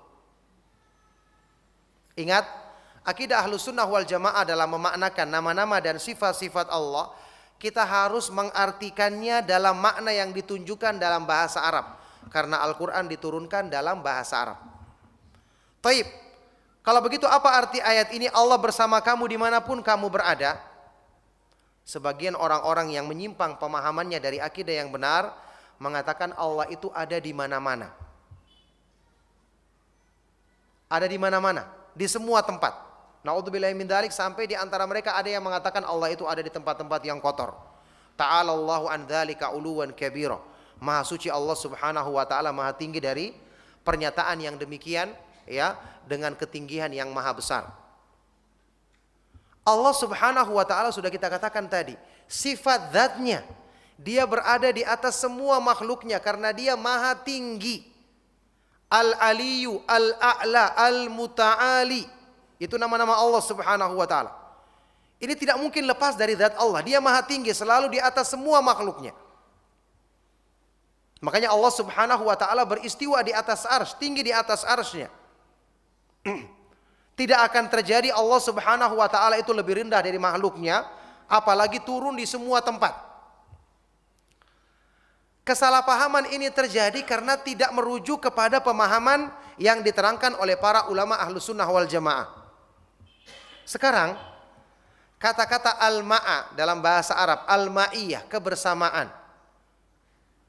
Ingat, akidah Ahlus Sunnah wal Jamaah dalam memaknakan nama-nama dan sifat-sifat Allah, kita harus mengartikannya dalam makna yang ditunjukkan dalam bahasa Arab. Karena Al-Quran diturunkan dalam bahasa Arab. Taib, kalau begitu apa arti ayat ini, Allah bersama kamu dimanapun kamu berada? Sebagian orang-orang yang menyimpang pemahamannya dari akidah yang benar mengatakan Allah itu ada di mana-mana. Ada di mana-mana, di semua tempat. Na'udzubillahi min dzalik, sampai di antara mereka ada yang mengatakan Allah itu ada di tempat-tempat yang kotor. Ta'alallahu an dzalika uluwan kabira. Maha suci Allah Subhanahu wa taala, maha tinggi dari pernyataan yang demikian, ya, dengan ketinggian yang maha besar. Allah Subhanahu wa taala sudah kita katakan tadi, sifat zatnya, Dia berada di atas semua makhluknya karena Dia maha tinggi. Al-Aliyyu, Al-A'la, Al-Muta'ali. Itu nama-nama Allah Subhanahu wa taala. Ini tidak mungkin lepas dari zat Allah. Dia maha tinggi, selalu di atas semua makhluknya. Makanya Allah Subhanahu wa taala beristiwa di atas arsy, tinggi di atas arsy-Nya. Tidak akan terjadi Allah Subhanahu wa taala itu lebih rendah dari makhluknya, apalagi turun di semua tempat. Kesalahpahaman ini terjadi karena tidak merujuk kepada pemahaman yang diterangkan oleh para ulama Ahlus Sunnah wal Jamaah. Sekarang kata-kata al-ma'a dalam bahasa Arab, al-ma'iyah, kebersamaan,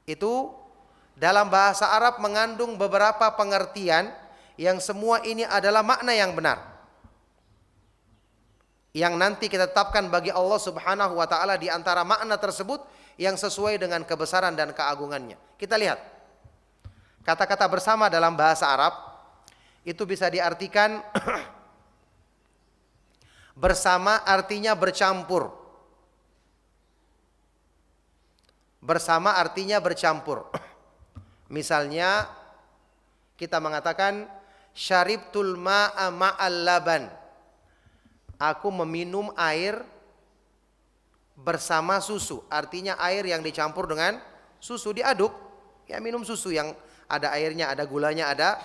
itu dalam bahasa Arab mengandung beberapa pengertian yang semua ini adalah makna yang benar, yang nanti kita tetapkan bagi Allah Subhanahu wa taala di antara makna tersebut yang sesuai dengan kebesaran dan keagungannya. Kita lihat kata-kata bersama dalam bahasa Arab itu bisa diartikan bersama artinya bercampur. Bersama artinya bercampur. Misalnya kita mengatakan syaribtul ma'a ma'al laban. Aku meminum air bersama susu. Artinya air yang dicampur dengan susu, diaduk. Ya, minum susu yang ada airnya, ada gulanya, ada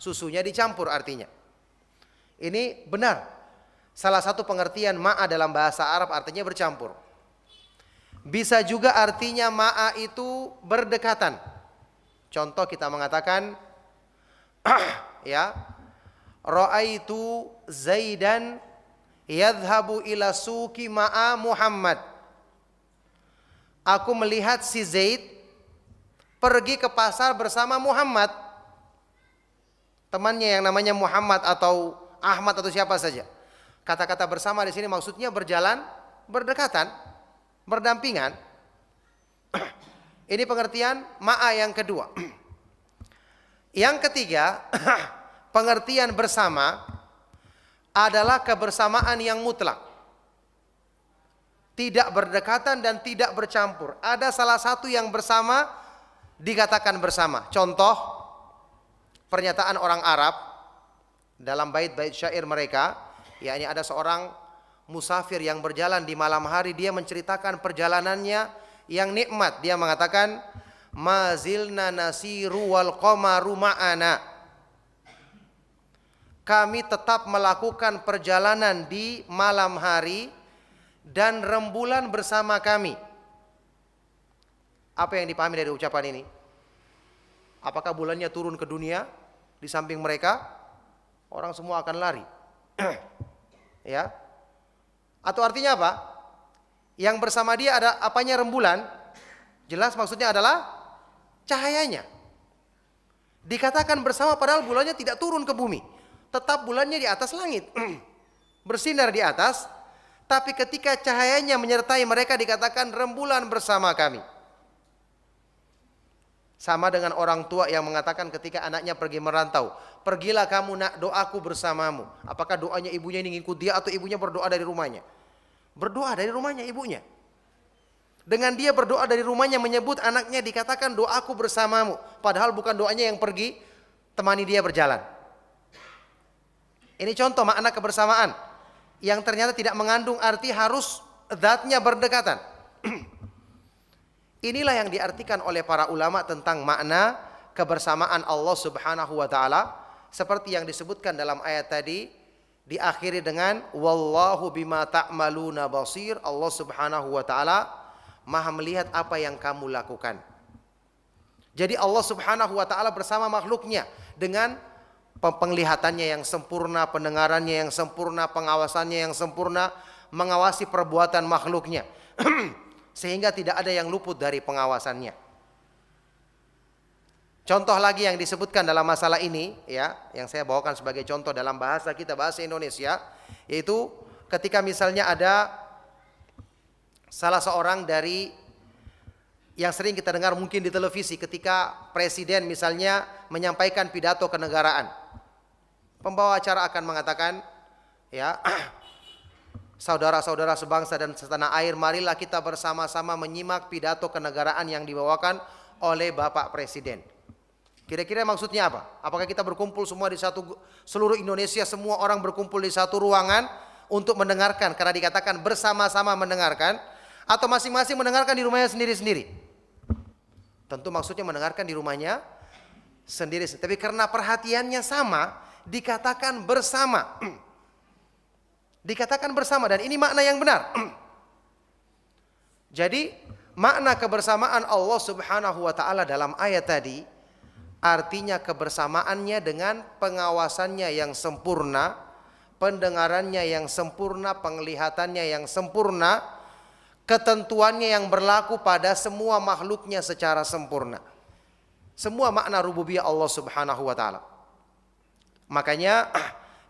susunya dicampur artinya. Ini benar. Salah satu pengertian ma'a dalam bahasa Arab artinya bercampur. Bisa juga artinya ma'a itu berdekatan. Contoh kita mengatakan ya, ra'aitu Zaidan yadhhabu ila suqi ma'a Muhammad. Aku melihat si Zaid pergi ke pasar bersama Muhammad. Temannya yang namanya Muhammad atau Ahmad atau siapa saja. Kata-kata bersama di sini maksudnya berjalan berdekatan, berdampingan. Ini pengertian ma'a yang kedua. Yang ketiga, pengertian bersama adalah kebersamaan yang mutlak. Tidak berdekatan dan tidak bercampur. Ada salah satu yang bersama dikatakan bersama. Contoh pernyataan orang Arab dalam bait-bait syair mereka. Ya, ini ada seorang musafir yang berjalan di malam hari, dia menceritakan perjalanannya yang nikmat. Dia mengatakan, mazilna nasiru wal qamaru ma'ana. Kami tetap melakukan perjalanan di malam hari dan rembulan bersama kami. Apa yang dipahami dari ucapan ini? Apakah bulannya turun ke dunia di samping mereka? Orang semua akan lari. Ya, atau artinya apa? Yang bersama dia ada apanya rembulan? Jelas maksudnya adalah cahayanya. Dikatakan bersama padahal bulannya tidak turun ke bumi, tetap bulannya di atas langit, bersinar di atas. Tapi ketika cahayanya menyertai mereka dikatakan rembulan bersama kami. Sama dengan orang tua yang mengatakan ketika anaknya pergi merantau, pergilah kamu nak, doaku bersamamu. Apakah doanya ibunya ini ngikut dia atau ibunya berdoa dari rumahnya? Berdoa dari rumahnya ibunya. Dengan dia berdoa dari rumahnya menyebut anaknya dikatakan doaku bersamamu. Padahal bukan doanya yang pergi, temani dia berjalan. Ini contoh makna kebersamaan yang ternyata tidak mengandung arti harus zatnya berdekatan. Inilah yang diartikan oleh para ulama tentang makna kebersamaan Allah Subhanahu wa taala seperti yang disebutkan dalam ayat tadi, diakhiri dengan wallahu bima ta'maluna basir. Allah Subhanahu wa taala Maha melihat apa yang kamu lakukan. Jadi Allah Subhanahu wa taala bersama makhluknya dengan penglihatannya yang sempurna, pendengarannya yang sempurna, pengawasannya yang sempurna, mengawasi perbuatan makhluknya. Sehingga tidak ada yang luput dari pengawasannya. Contoh lagi yang disebutkan dalam masalah ini, ya, yang saya bawakan sebagai contoh dalam bahasa kita, bahasa Indonesia, yaitu ketika misalnya ada salah seorang dari yang sering kita dengar mungkin di televisi, ketika presiden misalnya menyampaikan pidato kenegaraan, pembawa acara akan mengatakan, ya, saudara-saudara sebangsa dan setanah air, marilah kita bersama-sama menyimak pidato kenegaraan yang dibawakan oleh Bapak Presiden. Kira-kira maksudnya apa? Apakah kita berkumpul semua di seluruh Indonesia, semua orang berkumpul di satu ruangan untuk mendengarkan karena dikatakan bersama-sama mendengarkan, atau masing-masing mendengarkan di rumahnya sendiri-sendiri? Tentu maksudnya mendengarkan di rumahnya sendiri. Tapi karena perhatiannya sama, dikatakan bersama. Dikatakan bersama, dan ini makna yang benar. Jadi makna kebersamaan Allah Subhanahu wa taala dalam ayat tadi artinya kebersamaannya dengan pengawasannya yang sempurna, pendengarannya yang sempurna, penglihatannya yang sempurna, ketentuannya yang berlaku pada semua makhluknya secara sempurna. Semua makna rububiyah Allah Subhanahu wa taala. Makanya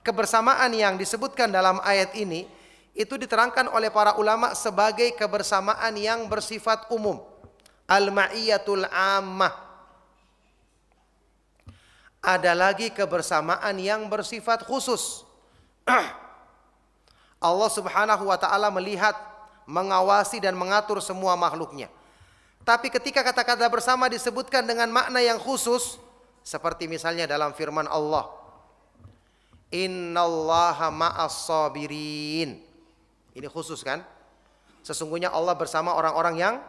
kebersamaan yang disebutkan dalam ayat ini itu diterangkan oleh para ulama sebagai kebersamaan yang bersifat umum, al-ma'iyyatul ammah. Ada lagi kebersamaan yang bersifat khusus. Allah Subhanahu wa taala melihat, mengawasi dan mengatur semua makhluknya. Tapi ketika kata-kata bersama disebutkan dengan makna yang khusus, seperti misalnya dalam firman Allah, Innallaha ma'as sabirin. Ini khusus kan? Sesungguhnya Allah bersama orang-orang yang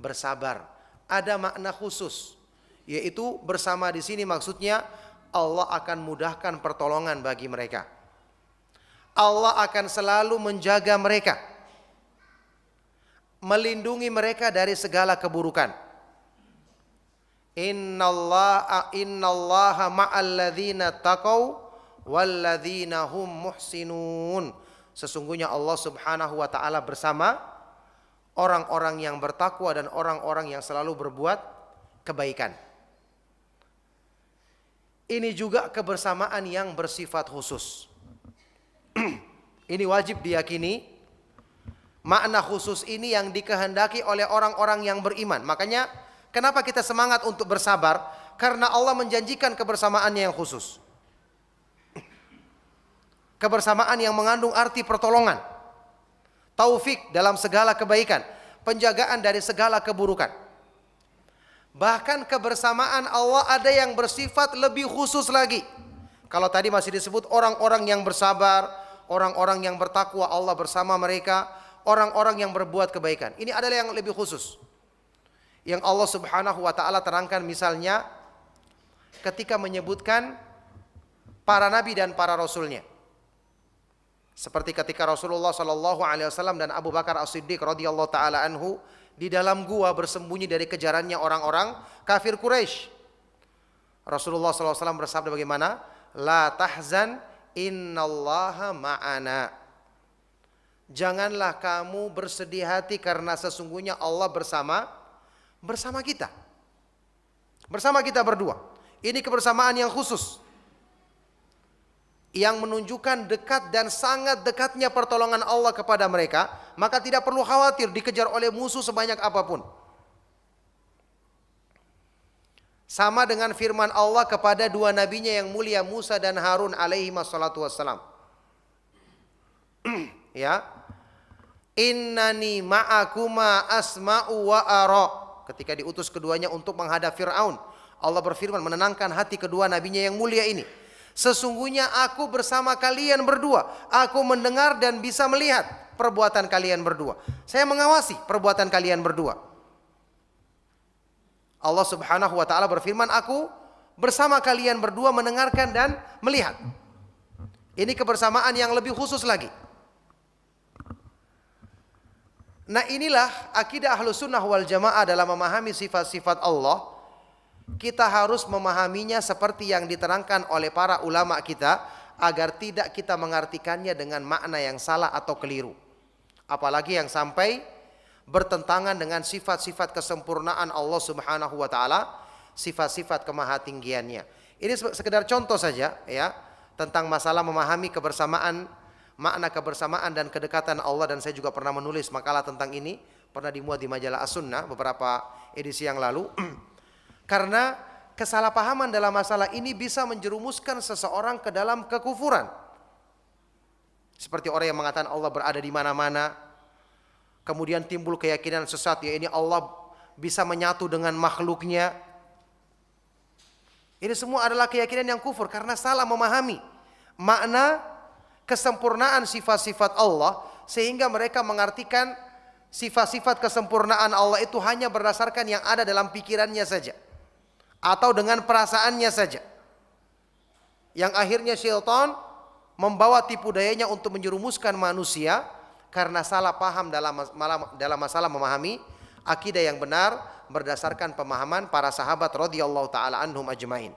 bersabar. Ada makna khusus, yaitu bersama di sini maksudnya Allah akan mudahkan pertolongan bagi mereka. Allah akan selalu menjaga mereka, melindungi mereka dari segala keburukan. Innallaha ma'al ladzina taqaw walladzina hum muhsinun. Sesungguhnya Allah Subhanahu wa taala bersama orang-orang yang bertakwa dan orang-orang yang selalu berbuat kebaikan. Ini juga kebersamaan yang bersifat khusus. Ini wajib diyakini. Makna khusus ini yang dikehendaki oleh orang-orang yang beriman. Makanya kenapa kita semangat untuk bersabar? Karena Allah menjanjikan kebersamaannya yang khusus. Kebersamaan yang mengandung arti pertolongan, taufik dalam segala kebaikan, penjagaan dari segala keburukan. Bahkan kebersamaan Allah ada yang bersifat lebih khusus lagi. Kalau tadi masih disebut orang-orang yang bersabar, orang-orang yang bertakwa, Allah bersama mereka, orang-orang yang berbuat kebaikan. Ini adalah yang lebih khusus, yang Allah Subhanahu wa taala terangkan misalnya ketika menyebutkan para nabi dan para rasulnya. Seperti ketika Rasulullah sallallahu alaihi wasallam dan Abu Bakar As-Siddiq radhiyallahu taala anhu di dalam gua bersembunyi dari kejarannya orang-orang kafir Quraisy. Rasulullah sallallahu alaihi wasallam bersabda bagaimana? La tahzan innallaha ma'ana. Janganlah kamu bersedih hati karena sesungguhnya Allah bersama kita. Bersama kita berdua. Ini kebersamaan yang khusus, yang menunjukkan dekat dan sangat dekatnya pertolongan Allah kepada mereka, maka tidak perlu khawatir dikejar oleh musuh sebanyak apapun. Sama dengan firman Allah kepada dua nabinya yang mulia Musa dan Harun alaihi wassalatu wassalam. Ya. Innani ma'akuma asma'u wa ara. Ketika diutus keduanya untuk menghadap Fir'aun, Allah berfirman menenangkan hati kedua nabinya yang mulia ini. Sesungguhnya aku bersama kalian berdua. Aku mendengar dan bisa melihat perbuatan kalian berdua. Saya mengawasi perbuatan kalian berdua. Allah Subhanahu wa taala berfirman, aku bersama kalian berdua mendengarkan dan melihat. Ini kebersamaan yang lebih khusus lagi. Nah, inilah akidah Ahlus Sunnah wal Jamaah dalam memahami sifat-sifat Allah. Kita harus memahaminya seperti yang diterangkan oleh para ulama kita, agar tidak kita mengartikannya dengan makna yang salah atau keliru. Apalagi yang sampai bertentangan dengan sifat-sifat kesempurnaan Allah Subhanahu wa taala, sifat-sifat kemahatinggiannya. Ini sekedar contoh saja ya tentang masalah memahami kebersamaan, makna kebersamaan dan kedekatan Allah, dan saya juga pernah menulis makalah tentang ini, pernah dimuat di majalah As-Sunnah beberapa edisi yang lalu. Karena kesalahpahaman dalam masalah ini bisa menjerumuskan seseorang ke dalam kekufuran. Seperti orang yang mengatakan Allah berada di mana-mana, kemudian timbul keyakinan sesat, ya ini Allah bisa menyatu dengan makhluknya. Ini semua adalah keyakinan yang kufur karena salah memahami makna kesempurnaan sifat-sifat Allah, sehingga mereka mengartikan sifat-sifat kesempurnaan Allah itu hanya berdasarkan yang ada dalam pikirannya saja atau dengan perasaannya saja. Yang akhirnya syaitan membawa tipu dayanya untuk menjerumuskan manusia karena salah paham dalam masalah memahami akidah yang benar berdasarkan pemahaman para sahabat radhiyallahu taala anhum ajmain.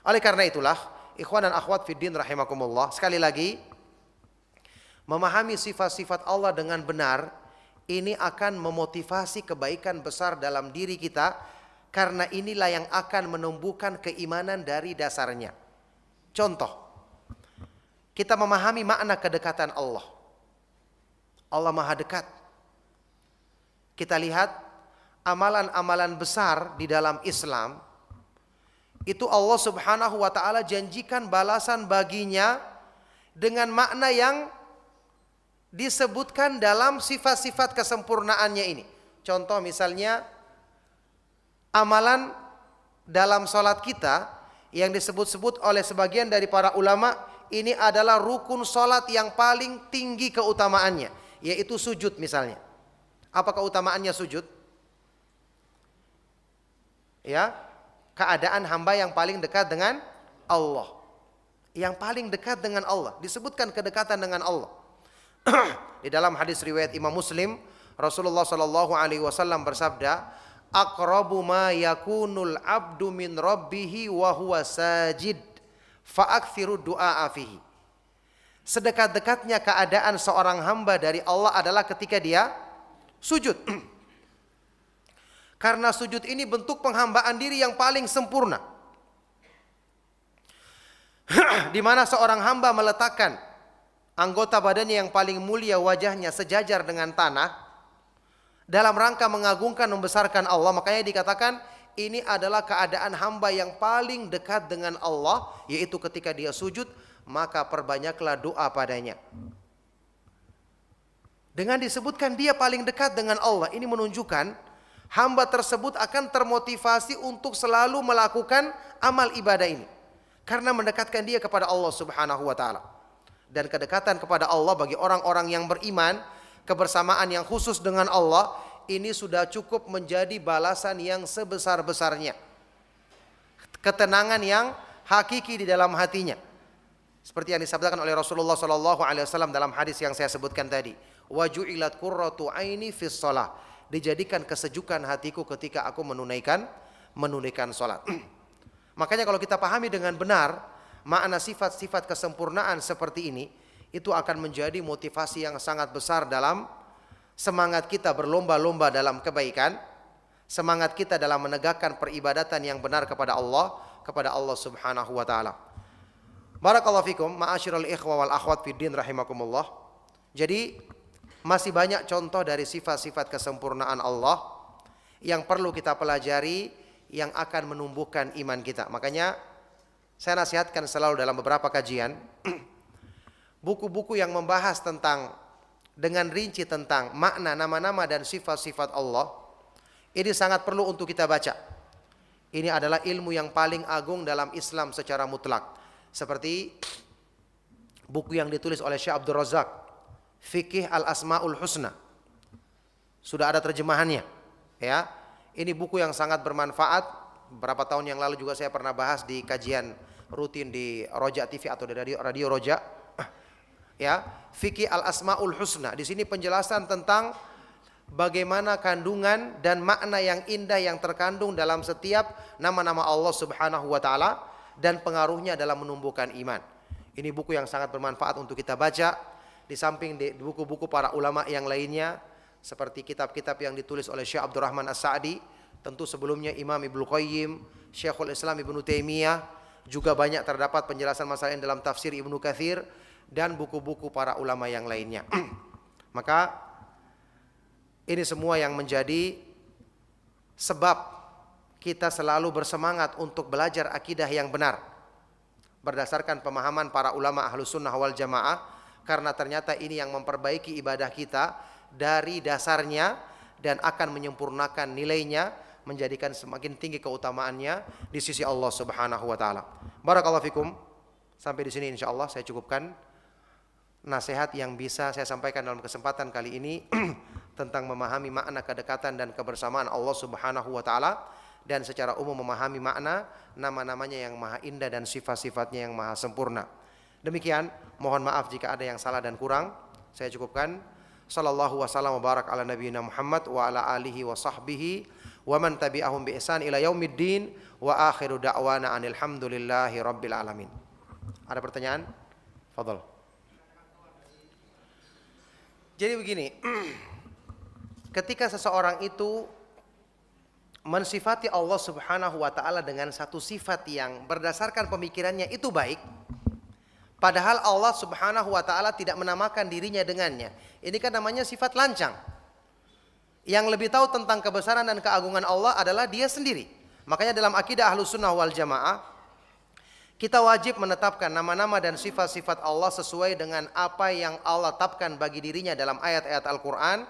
Oleh karena itulah, ikhwan dan akhwat fiddin rahimakumullah, sekali lagi memahami sifat-sifat Allah dengan benar ini akan memotivasi kebaikan besar dalam diri kita, karena inilah yang akan menumbuhkan keimanan dari dasarnya. Contoh, kita memahami makna kedekatan Allah. Allah Maha dekat. Kita lihat amalan-amalan besar di dalam Islam itu Allah Subhanahu wa taala janjikan balasan baginya dengan makna yang disebutkan dalam sifat-sifat kesempurnaannya ini. Contoh misalnya amalan dalam salat kita yang disebut-sebut oleh sebagian dari para ulama ini adalah rukun salat yang paling tinggi keutamaannya, yaitu sujud misalnya. Apa keutamaannya sujud? Ya, keadaan hamba yang paling dekat dengan Allah. Yang paling dekat dengan Allah, disebutkan kedekatan dengan Allah. Di dalam hadis riwayat Imam Muslim, Rasulullah sallallahu alaihi wasallam bersabda, "Aqrabu ma yakunul 'abdu min rabbih wa huwa sajid, fa aktsiru du'a fihi." Sedekat-dekatnya keadaan seorang hamba dari Allah adalah ketika dia sujud. Karena sujud ini bentuk penghambaan diri yang paling sempurna. Di mana seorang hamba meletakkan anggota badannya yang paling mulia, wajahnya sejajar dengan tanah, dalam rangka mengagungkan membesarkan Allah. Makanya dikatakan ini adalah keadaan hamba yang paling dekat dengan Allah, yaitu ketika dia sujud, maka perbanyaklah doa padanya. Dengan disebutkan dia paling dekat dengan Allah, ini menunjukkan hamba tersebut akan termotivasi untuk selalu melakukan amal ibadah ini, karena mendekatkan dia kepada Allah Subhanahu wa taala. Dan kedekatan kepada Allah bagi orang-orang yang beriman, kebersamaan yang khusus dengan Allah, ini sudah cukup menjadi balasan yang sebesar-besarnya. Ketenangan yang hakiki di dalam hatinya. Seperti yang disabdakan oleh Rasulullah sallallahu alaihi wasallam dalam hadis yang saya sebutkan tadi, "Wa ju'ilat qurratu aini fis shalah." Dijadikan kesejukan hatiku ketika aku menunaikan salat. Makanya kalau kita pahami dengan benar makna sifat-sifat kesempurnaan seperti ini, itu akan menjadi motivasi yang sangat besar dalam semangat kita berlomba-lomba dalam kebaikan, semangat kita dalam menegakkan peribadatan yang benar kepada Allah Subhanahu wa taala. Barakallahu fikum, ma'asyiral ikhwa wal akhwat fiddin rahimakumullah. Jadi masih banyak contoh dari sifat-sifat kesempurnaan Allah yang perlu kita pelajari, yang akan menumbuhkan iman kita. Makanya saya nasihatkan selalu dalam beberapa kajian buku-buku yang membahas tentang dengan rinci tentang makna nama-nama dan sifat-sifat Allah. Ini sangat perlu untuk kita baca. Ini adalah ilmu yang paling agung dalam Islam secara mutlak. Seperti buku yang ditulis oleh Syekh Abdul Razak, Fikih Al-Asma'ul Husna. Sudah ada terjemahannya, ya. Ini buku yang sangat bermanfaat. Beberapa tahun yang lalu juga saya pernah bahas di kajian rutin di Roja TV atau di Radio Roja. Ya, Fikih Al-Asma'ul Husna. Di sini penjelasan tentang bagaimana kandungan dan makna yang indah yang terkandung dalam setiap nama-nama Allah Subhanahu wa taala dan pengaruhnya dalam menumbuhkan iman. Ini buku yang sangat bermanfaat untuk kita baca. Di samping di buku-buku para ulama yang lainnya, seperti kitab-kitab yang ditulis oleh Syekh Abdurrahman As-Sa'di, tentu sebelumnya Imam Ibnu Qayyim, Syekhul Islam Ibnu Taimiyah, juga banyak terdapat penjelasan masalah dalam tafsir Ibnu Katsir dan buku-buku para ulama yang lainnya. Maka ini semua yang menjadi sebab kita selalu bersemangat untuk belajar akidah yang benar berdasarkan pemahaman para ulama Ahlus Sunnah wal Jamaah. Karena ternyata ini yang memperbaiki ibadah kita dari dasarnya dan akan menyempurnakan nilainya menjadikan semakin tinggi keutamaannya di sisi Allah Subhanahu wa taala. Barakallahu fikum. Sampai di sini insyaallah saya cukupkan nasihat yang bisa saya sampaikan dalam kesempatan kali ini tentang memahami makna kedekatan dan kebersamaan Allah Subhanahu wa taala, dan secara umum memahami makna nama-namanya yang maha indah dan sifat-sifatnya yang maha sempurna. Demikian, mohon maaf jika ada yang salah dan kurang. Saya cukupkan. Sallallahu wasallam wa barak ala nabiyina Muhammad wa ala alihi wa sahbihi wa man tabi'ahum bi ihsan ila yaumiddin wa akhiru da'wana anil hamdulillahi rabbil alamin. Ada pertanyaan? Fadhal. Jadi begini, ketika seseorang itu mensifati Allah Subhanahu wa taala dengan satu sifat yang berdasarkan pemikirannya itu baik, padahal Allah Subhanahu wa taala tidak menamakan dirinya dengannya. Ini kan namanya sifat lancang. Yang lebih tahu tentang kebesaran dan keagungan Allah adalah Dia sendiri. Makanya dalam akidah Ahlussunnah wal Jamaah, kita wajib menetapkan nama-nama dan sifat-sifat Allah sesuai dengan apa yang Allah tetapkan bagi dirinya dalam ayat-ayat Al-Quran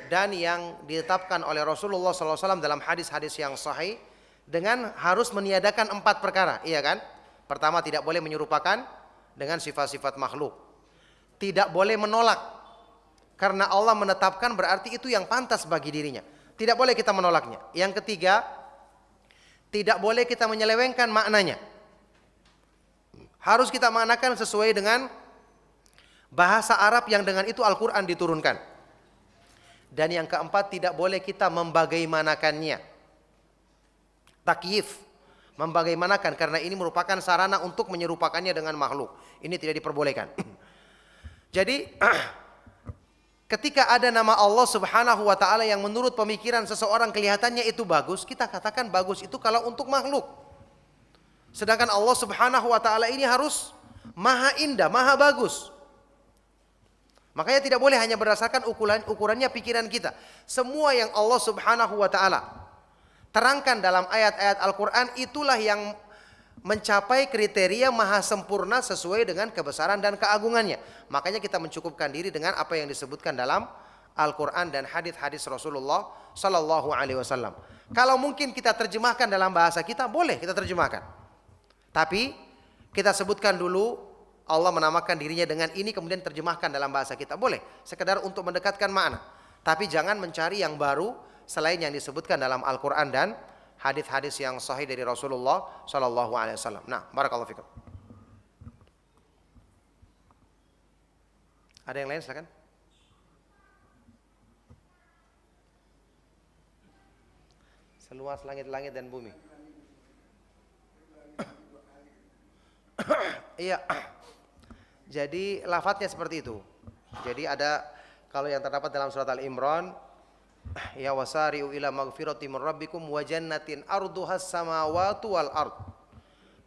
dan yang ditetapkan oleh Rasulullah SAW dalam hadis-hadis yang sahih, dengan harus meniadakan 4 perkara, iya kan? Pertama, tidak boleh menyerupakan dengan sifat-sifat makhluk. Tidak boleh menolak, karena Allah menetapkan berarti itu yang pantas bagi dirinya. Tidak boleh kita menolaknya. Yang ketiga, tidak boleh kita menyelewengkan maknanya. Harus kita maknakan sesuai dengan bahasa Arab yang dengan itu Al-Quran diturunkan. Dan yang keempat, tidak boleh kita membagaimanakannya. Takyif, membagaimanakan, karena ini merupakan sarana untuk menyerupakannya dengan makhluk. Ini tidak diperbolehkan. Jadi ketika ada nama Allah Subhanahu wa taala yang menurut pemikiran seseorang kelihatannya itu bagus, kita katakan bagus itu kalau untuk makhluk. Sedangkan Allah Subhanahu wa taala ini harus maha indah, maha bagus. Makanya tidak boleh hanya berdasarkan ukurannya pikiran kita. Semua yang Allah Subhanahu wa taala terangkan dalam ayat-ayat Al-Qur'an itulah yang mencapai kriteria maha sempurna sesuai dengan kebesaran dan keagungannya. Makanya kita mencukupkan diri dengan apa yang disebutkan dalam Al-Qur'an dan hadis-hadis Rasulullah sallallahu alaihi wasallam. Kalau mungkin kita terjemahkan dalam bahasa kita, boleh kita terjemahkan. Tapi kita sebutkan dulu Allah menamakan dirinya dengan ini, kemudian terjemahkan dalam bahasa kita. Boleh, sekedar untuk mendekatkan makna. Tapi jangan mencari yang baru selain yang disebutkan dalam Al-Quran dan hadis-hadis yang sahih dari Rasulullah Sallallahu Alaihi Wasallam. Nah, barakallahu fikum. Ada yang lain, silakan. Seluas langit-langit dan bumi. Iya. Jadi lafadznya seperti itu. Jadi ada, kalau yang terdapat dalam surat Al-Imran, ya wasari'u ila magfirati min rabbikum wa jannatin arduhas samawati wal ard.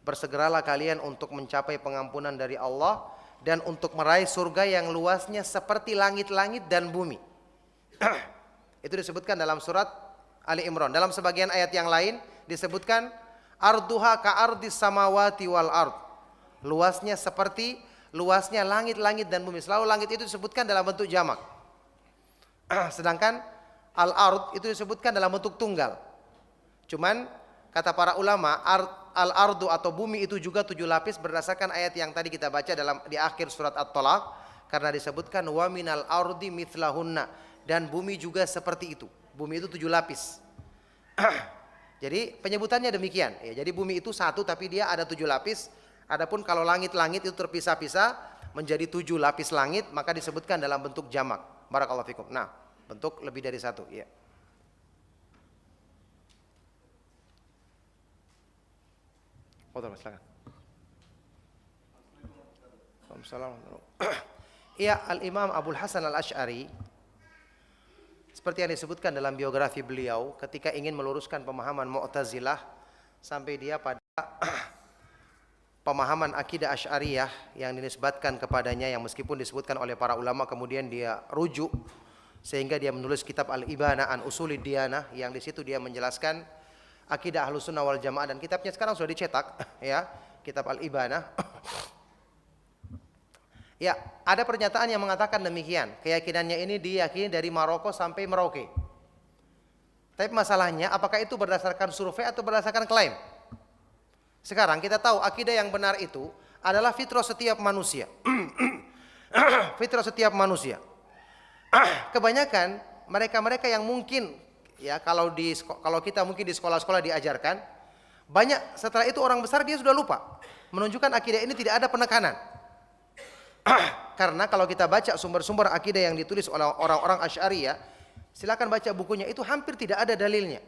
Bersegeralah kalian untuk mencapai pengampunan dari Allah dan untuk meraih surga yang luasnya seperti langit-langit dan bumi. Itu disebutkan dalam surat Ali Imran. Dalam sebagian ayat yang lain disebutkan arduha ka ardis samawati wal ard. Luasnya seperti luasnya langit-langit dan bumi. Selalu langit itu disebutkan dalam bentuk jamak. Sedangkan al-ard itu disebutkan dalam bentuk tunggal. Cuman kata para ulama, al-ardu atau bumi itu juga 7 lapis berdasarkan ayat yang tadi kita baca di akhir surat At-Talaq, karena disebutkan wa minal ardi mithlahunna, dan bumi juga seperti itu. Bumi itu 7 lapis. Jadi penyebutannya demikian. Ya, jadi bumi itu satu tapi dia ada 7 lapis. Adapun kalau langit-langit itu terpisah-pisah menjadi 7 lapis langit, maka disebutkan dalam bentuk jamak. Barakallahu fikum. Nah, bentuk lebih dari satu. Ya. Silakan. Assalamualaikum. Iya, Al-Imam Abul Hasan Al-Asy'ari, seperti yang disebutkan dalam biografi beliau, ketika ingin meluruskan pemahaman Mu'tazilah sampai dia pada pemahaman akidah Asy'ariyah yang dinisbatkan kepadanya, yang meskipun disebutkan oleh para ulama kemudian dia rujuk sehingga dia menulis kitab Al-Ibanah an Usulid Diyanah, yang di situ dia menjelaskan akidah Ahlussunnah wal Jamaah, dan kitabnya sekarang sudah dicetak ya, kitab Al-Ibanah. Ya, ada pernyataan yang mengatakan demikian. Keyakinannya ini diyakini dari Maroko sampai Merauke. Tapi masalahnya apakah itu berdasarkan survei atau berdasarkan klaim? Sekarang kita tahu akidah yang benar itu adalah fitrah setiap manusia. Fitrah setiap manusia. Kebanyakan mereka-mereka yang mungkin ya kalau kita mungkin di sekolah-sekolah diajarkan, banyak setelah itu orang besar dia sudah lupa. Menunjukkan akidah ini tidak ada penekanan. Karena kalau kita baca sumber-sumber akidah yang ditulis oleh orang-orang Asy'ariyah, silakan baca bukunya, itu hampir tidak ada dalilnya.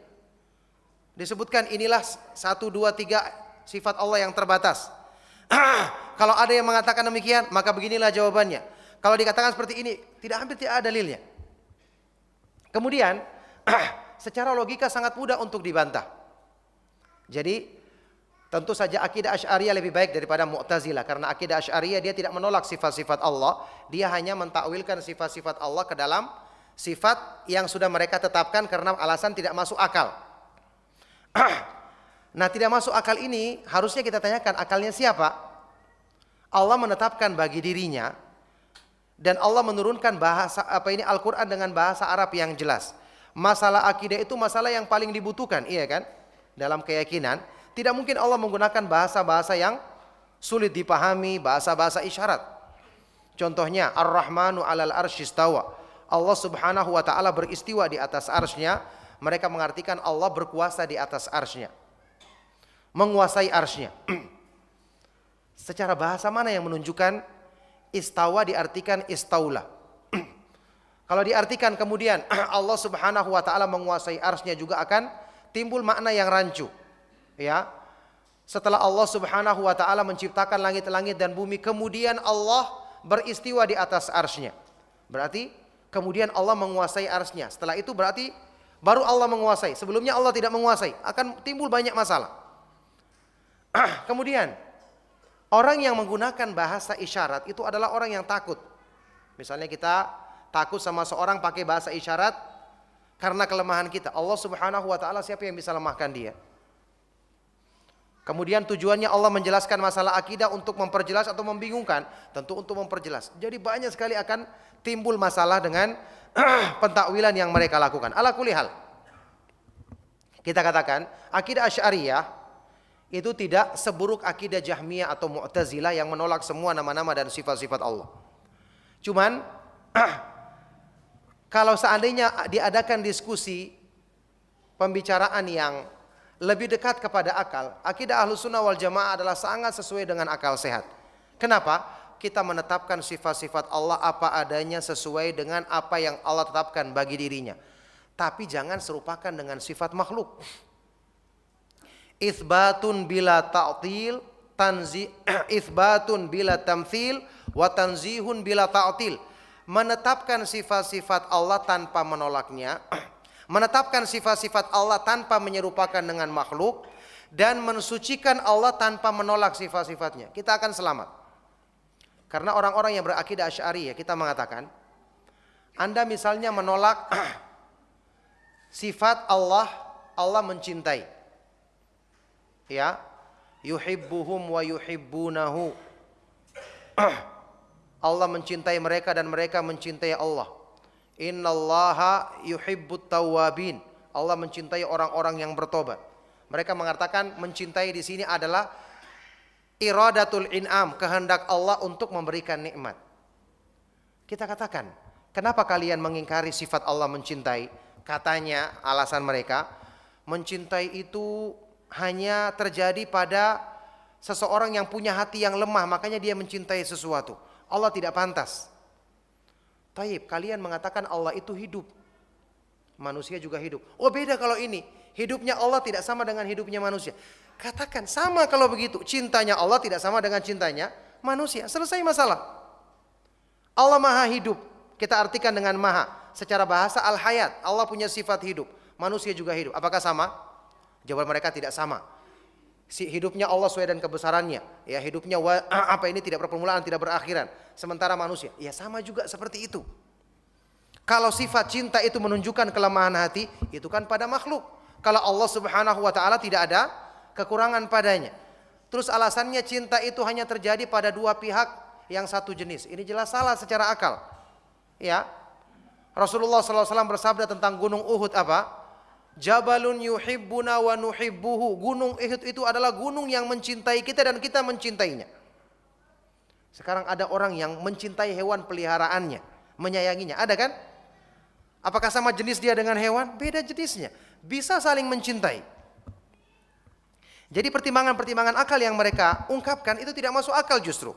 Disebutkan inilah 1, 2, 3 sifat Allah yang terbatas. Kalau ada yang mengatakan demikian, maka beginilah jawabannya. Kalau dikatakan seperti ini, hampir tidak ada dalilnya. Kemudian, secara logika sangat mudah untuk dibantah. Jadi, tentu saja akidah Asy'ariyah lebih baik daripada Mu'tazilah, karena akidah Asy'ariyah dia tidak menolak sifat-sifat Allah, dia hanya mentakwilkan sifat-sifat Allah ke dalam sifat yang sudah mereka tetapkan karena alasan tidak masuk akal. Nah, tidak masuk akal ini harusnya kita tanyakan akalnya siapa? Allah menetapkan bagi dirinya dan Allah menurunkan bahasa Al-Qur'an dengan bahasa Arab yang jelas. Masalah akidah itu masalah yang paling dibutuhkan, iya kan? Dalam keyakinan, tidak mungkin Allah menggunakan bahasa-bahasa yang sulit dipahami, bahasa-bahasa isyarat. Contohnya, Ar-Rahmanu 'alal arsy istawa. Allah Subhanahu wa taala beristiwa di atas arsy-Nya. Mereka mengartikan Allah berkuasa di atas arsy-Nya. Menguasai arsy-Nya. Secara bahasa mana yang menunjukkan istawa diartikan istaula? Kalau diartikan kemudian Allah Subhanahu wa taala menguasai arsy-Nya, juga akan timbul makna yang rancu. Ya. Setelah Allah Subhanahu wa taala menciptakan langit-langit dan bumi, kemudian Allah beristiwa di atas arsy-Nya. Berarti kemudian Allah menguasai arsy-Nya. Setelah itu berarti baru Allah menguasai. Sebelumnya Allah tidak menguasai. Akan timbul banyak masalah. Kemudian orang yang menggunakan bahasa isyarat itu adalah orang yang takut. Misalnya kita takut sama seorang pakai bahasa isyarat karena kelemahan kita. Allah Subhanahu wa taala siapa yang bisa lemahkan dia? Kemudian tujuannya Allah menjelaskan masalah akidah untuk memperjelas atau membingungkan? Tentu untuk memperjelas. Jadi banyak sekali akan timbul masalah dengan pentakwilan yang mereka lakukan. Ala kulli hal, kita katakan akidah Asy'ariyah itu tidak seburuk akidah Jahmiyah atau Mu'tazilah yang menolak semua nama-nama dan sifat-sifat Allah. Cuman kalau seandainya diadakan diskusi pembicaraan yang lebih dekat kepada akal, akidah Ahlussunnah wal Jamaah adalah sangat sesuai dengan akal sehat. Kenapa? Kita menetapkan sifat-sifat Allah apa adanya sesuai dengan apa yang Allah tetapkan bagi dirinya. Tapi jangan serupakan dengan sifat makhluk. Itsbatun bila ta'til, itsbatun bila tamthil, wa tanzihun bila ta'til. Menetapkan sifat-sifat Allah tanpa menolaknya, menetapkan sifat-sifat Allah tanpa menyerupakan dengan makhluk, dan mensucikan Allah tanpa menolak sifat-sifatnya. Kita akan selamat. Karena orang-orang yang berakidah Asy'ariyah, kita mengatakan, Anda misalnya menolak sifat Allah, Allah mencintai. Ya, yuhibbuhum wa yuhibbunahu. Allah mencintai mereka dan mereka mencintai Allah. Innallaha yuhibbut tawwabin. Allah mencintai orang-orang yang bertobat. Mereka mengatakan mencintai di sini adalah iradatul in'am, kehendak Allah untuk memberikan nikmat. Kita katakan, kenapa kalian mengingkari sifat Allah mencintai? Katanya alasan mereka, mencintai itu hanya terjadi pada seseorang yang punya hati yang lemah, makanya dia mencintai sesuatu. Allah tidak pantas. Taib, kalian mengatakan Allah itu hidup, manusia juga hidup. Oh beda kalau ini, hidupnya Allah tidak sama dengan hidupnya manusia. Katakan sama kalau begitu, cintanya Allah tidak sama dengan cintanya manusia. Selesai masalah. Allah maha hidup, kita artikan dengan maha. Secara bahasa al-hayat, Allah punya sifat hidup, manusia juga hidup. Apakah sama? Jawaban mereka tidak sama. Hidupnya Allah sesuai dengan kebesarannya. Ya, hidupnya ini tidak berpermulaan, tidak berakhiran. Sementara manusia, ya sama juga seperti itu. Kalau sifat cinta itu menunjukkan kelemahan hati, itu kan pada makhluk. Kalau Allah Subhanahu wa taala tidak ada kekurangan padanya. Terus alasannya cinta itu hanya terjadi pada dua pihak yang satu jenis. Ini jelas salah secara akal. Ya. Rasulullah SAW bersabda tentang gunung Uhud apa? Jabalun yuhibbuna wa nuhibbuhu. Gunung Uhud itu adalah gunung yang mencintai kita dan kita mencintainya. Sekarang ada orang yang mencintai hewan peliharaannya, menyayanginya. Ada kan? Apakah sama jenis dia dengan hewan? Beda jenisnya. Bisa saling mencintai. Jadi pertimbangan-pertimbangan akal yang mereka ungkapkan itu tidak masuk akal justru.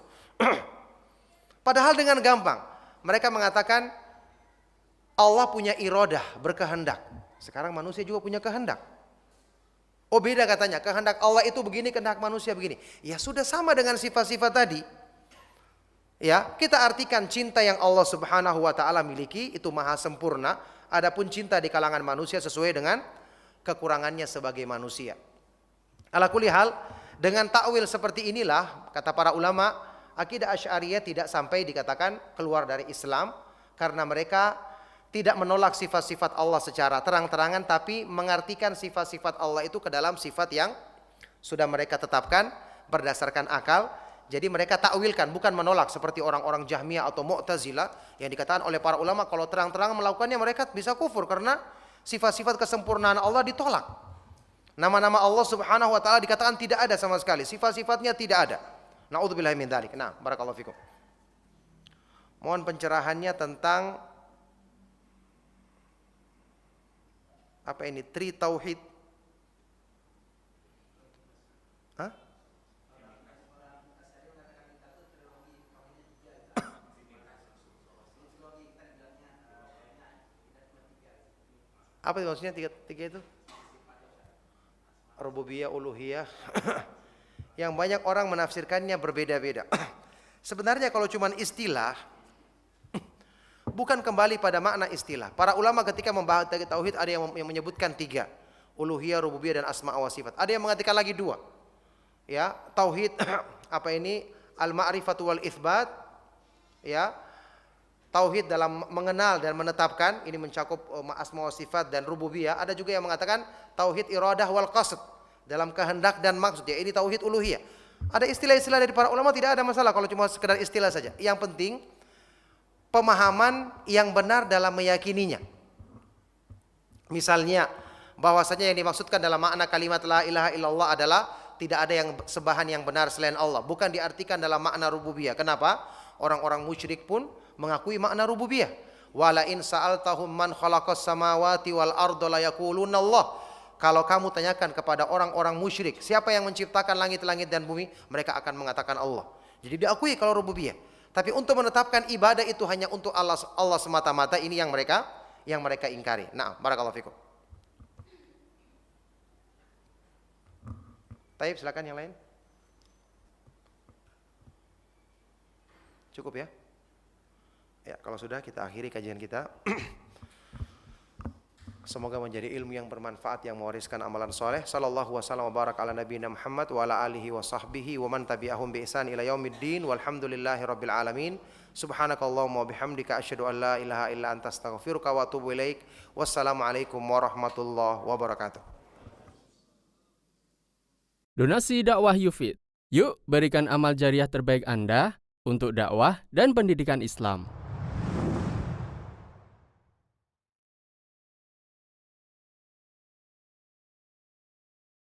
Padahal dengan gampang. Mereka mengatakan Allah punya iradah, berkehendak. Sekarang manusia juga punya kehendak. Oh beda katanya, kehendak Allah itu begini, kehendak manusia begini. Ya sudah sama dengan sifat-sifat tadi. Ya, kita artikan cinta yang Allah Subhanahu wa taala miliki itu maha sempurna, adapun cinta di kalangan manusia sesuai dengan kekurangannya sebagai manusia. Ala kulli hal, dengan takwil seperti inilah kata para ulama, akidah Asy'ariyah tidak sampai dikatakan keluar dari Islam karena mereka tidak menolak sifat-sifat Allah secara terang-terangan tapi mengartikan sifat-sifat Allah itu ke dalam sifat yang sudah mereka tetapkan berdasarkan akal. Jadi mereka takwilkan, bukan menolak seperti orang-orang Jahmiyah atau Mu'tazilah yang dikatakan oleh para ulama kalau terang-terangan melakukannya mereka bisa kufur karena sifat-sifat kesempurnaan Allah ditolak. Nama-nama Allah Subhanahu wa taala dikatakan tidak ada sama sekali, sifat-sifatnya tidak ada. Na'udzubillahi min dzalik. Nah, barakallahu fikum. Mohon pencerahannya tentang apa ini? Tri tauhid. Hah? Apa itu maksudnya tiga itu? Rububiyah, uluhiyah. Yang banyak orang menafsirkannya berbeda-beda. Sebenarnya kalau cuma istilah, bukan kembali pada makna istilah. Para ulama ketika membahas tauhid ada yang menyebutkan tiga, uluhiyah, rububiyah dan asma wa sifat. Ada yang mengatakan lagi dua. Ya, tauhid apa ini? Al-ma'rifatu wal itsbat. Ya. Tauhid dalam mengenal dan menetapkan, ini mencakup asma wa sifat dan rububiyah. Ada juga yang mengatakan tauhid iradah wal qasd, dalam kehendak dan maksud. Ya, ini tauhid uluhiyah. Ada istilah-istilah dari para ulama, tidak ada masalah kalau cuma sekedar istilah saja. Yang penting pemahaman yang benar dalam meyakininya. Misalnya bahwasanya yang dimaksudkan dalam makna kalimat la ilaha illallah adalah tidak ada yang sembahan yang benar selain Allah, bukan diartikan dalam makna rububiyah. Kenapa? Orang-orang musyrik pun mengakui makna rububiyah. Wala in sa'altahum man khalaqas samawati wal arda la yaquluna Allah. Kalau kamu tanyakan kepada orang-orang musyrik, siapa yang menciptakan langit-langit dan bumi, mereka akan mengatakan Allah. Jadi diakui kalau rububiyah. Tapi untuk menetapkan ibadah itu hanya untuk Allah semata-mata, ini yang mereka ingkari. Nah, barakallahu fikum. Taib, silakan yang lain. Cukup ya? Ya, kalau sudah kita akhiri kajian kita. Semoga menjadi ilmu yang bermanfaat yang mewariskan amalan soleh. Sallallahu wasallam wa barak ala nabiyina Muhammad wa ala alihi wa sahbihi wa man tabi'ahum bi ihsan ila yaumiddin walhamdulillahi rabbil alamin. Subhanakallahumma wa bihamdika asyhadu an la ilaha illa anta astaghfiruka wa atubu ilaik. Wassalamualaikum warahmatullahi wabarakatuh. Donasi dakwah Yufid. Yuk berikan amal jariah terbaik Anda untuk dakwah dan pendidikan Islam.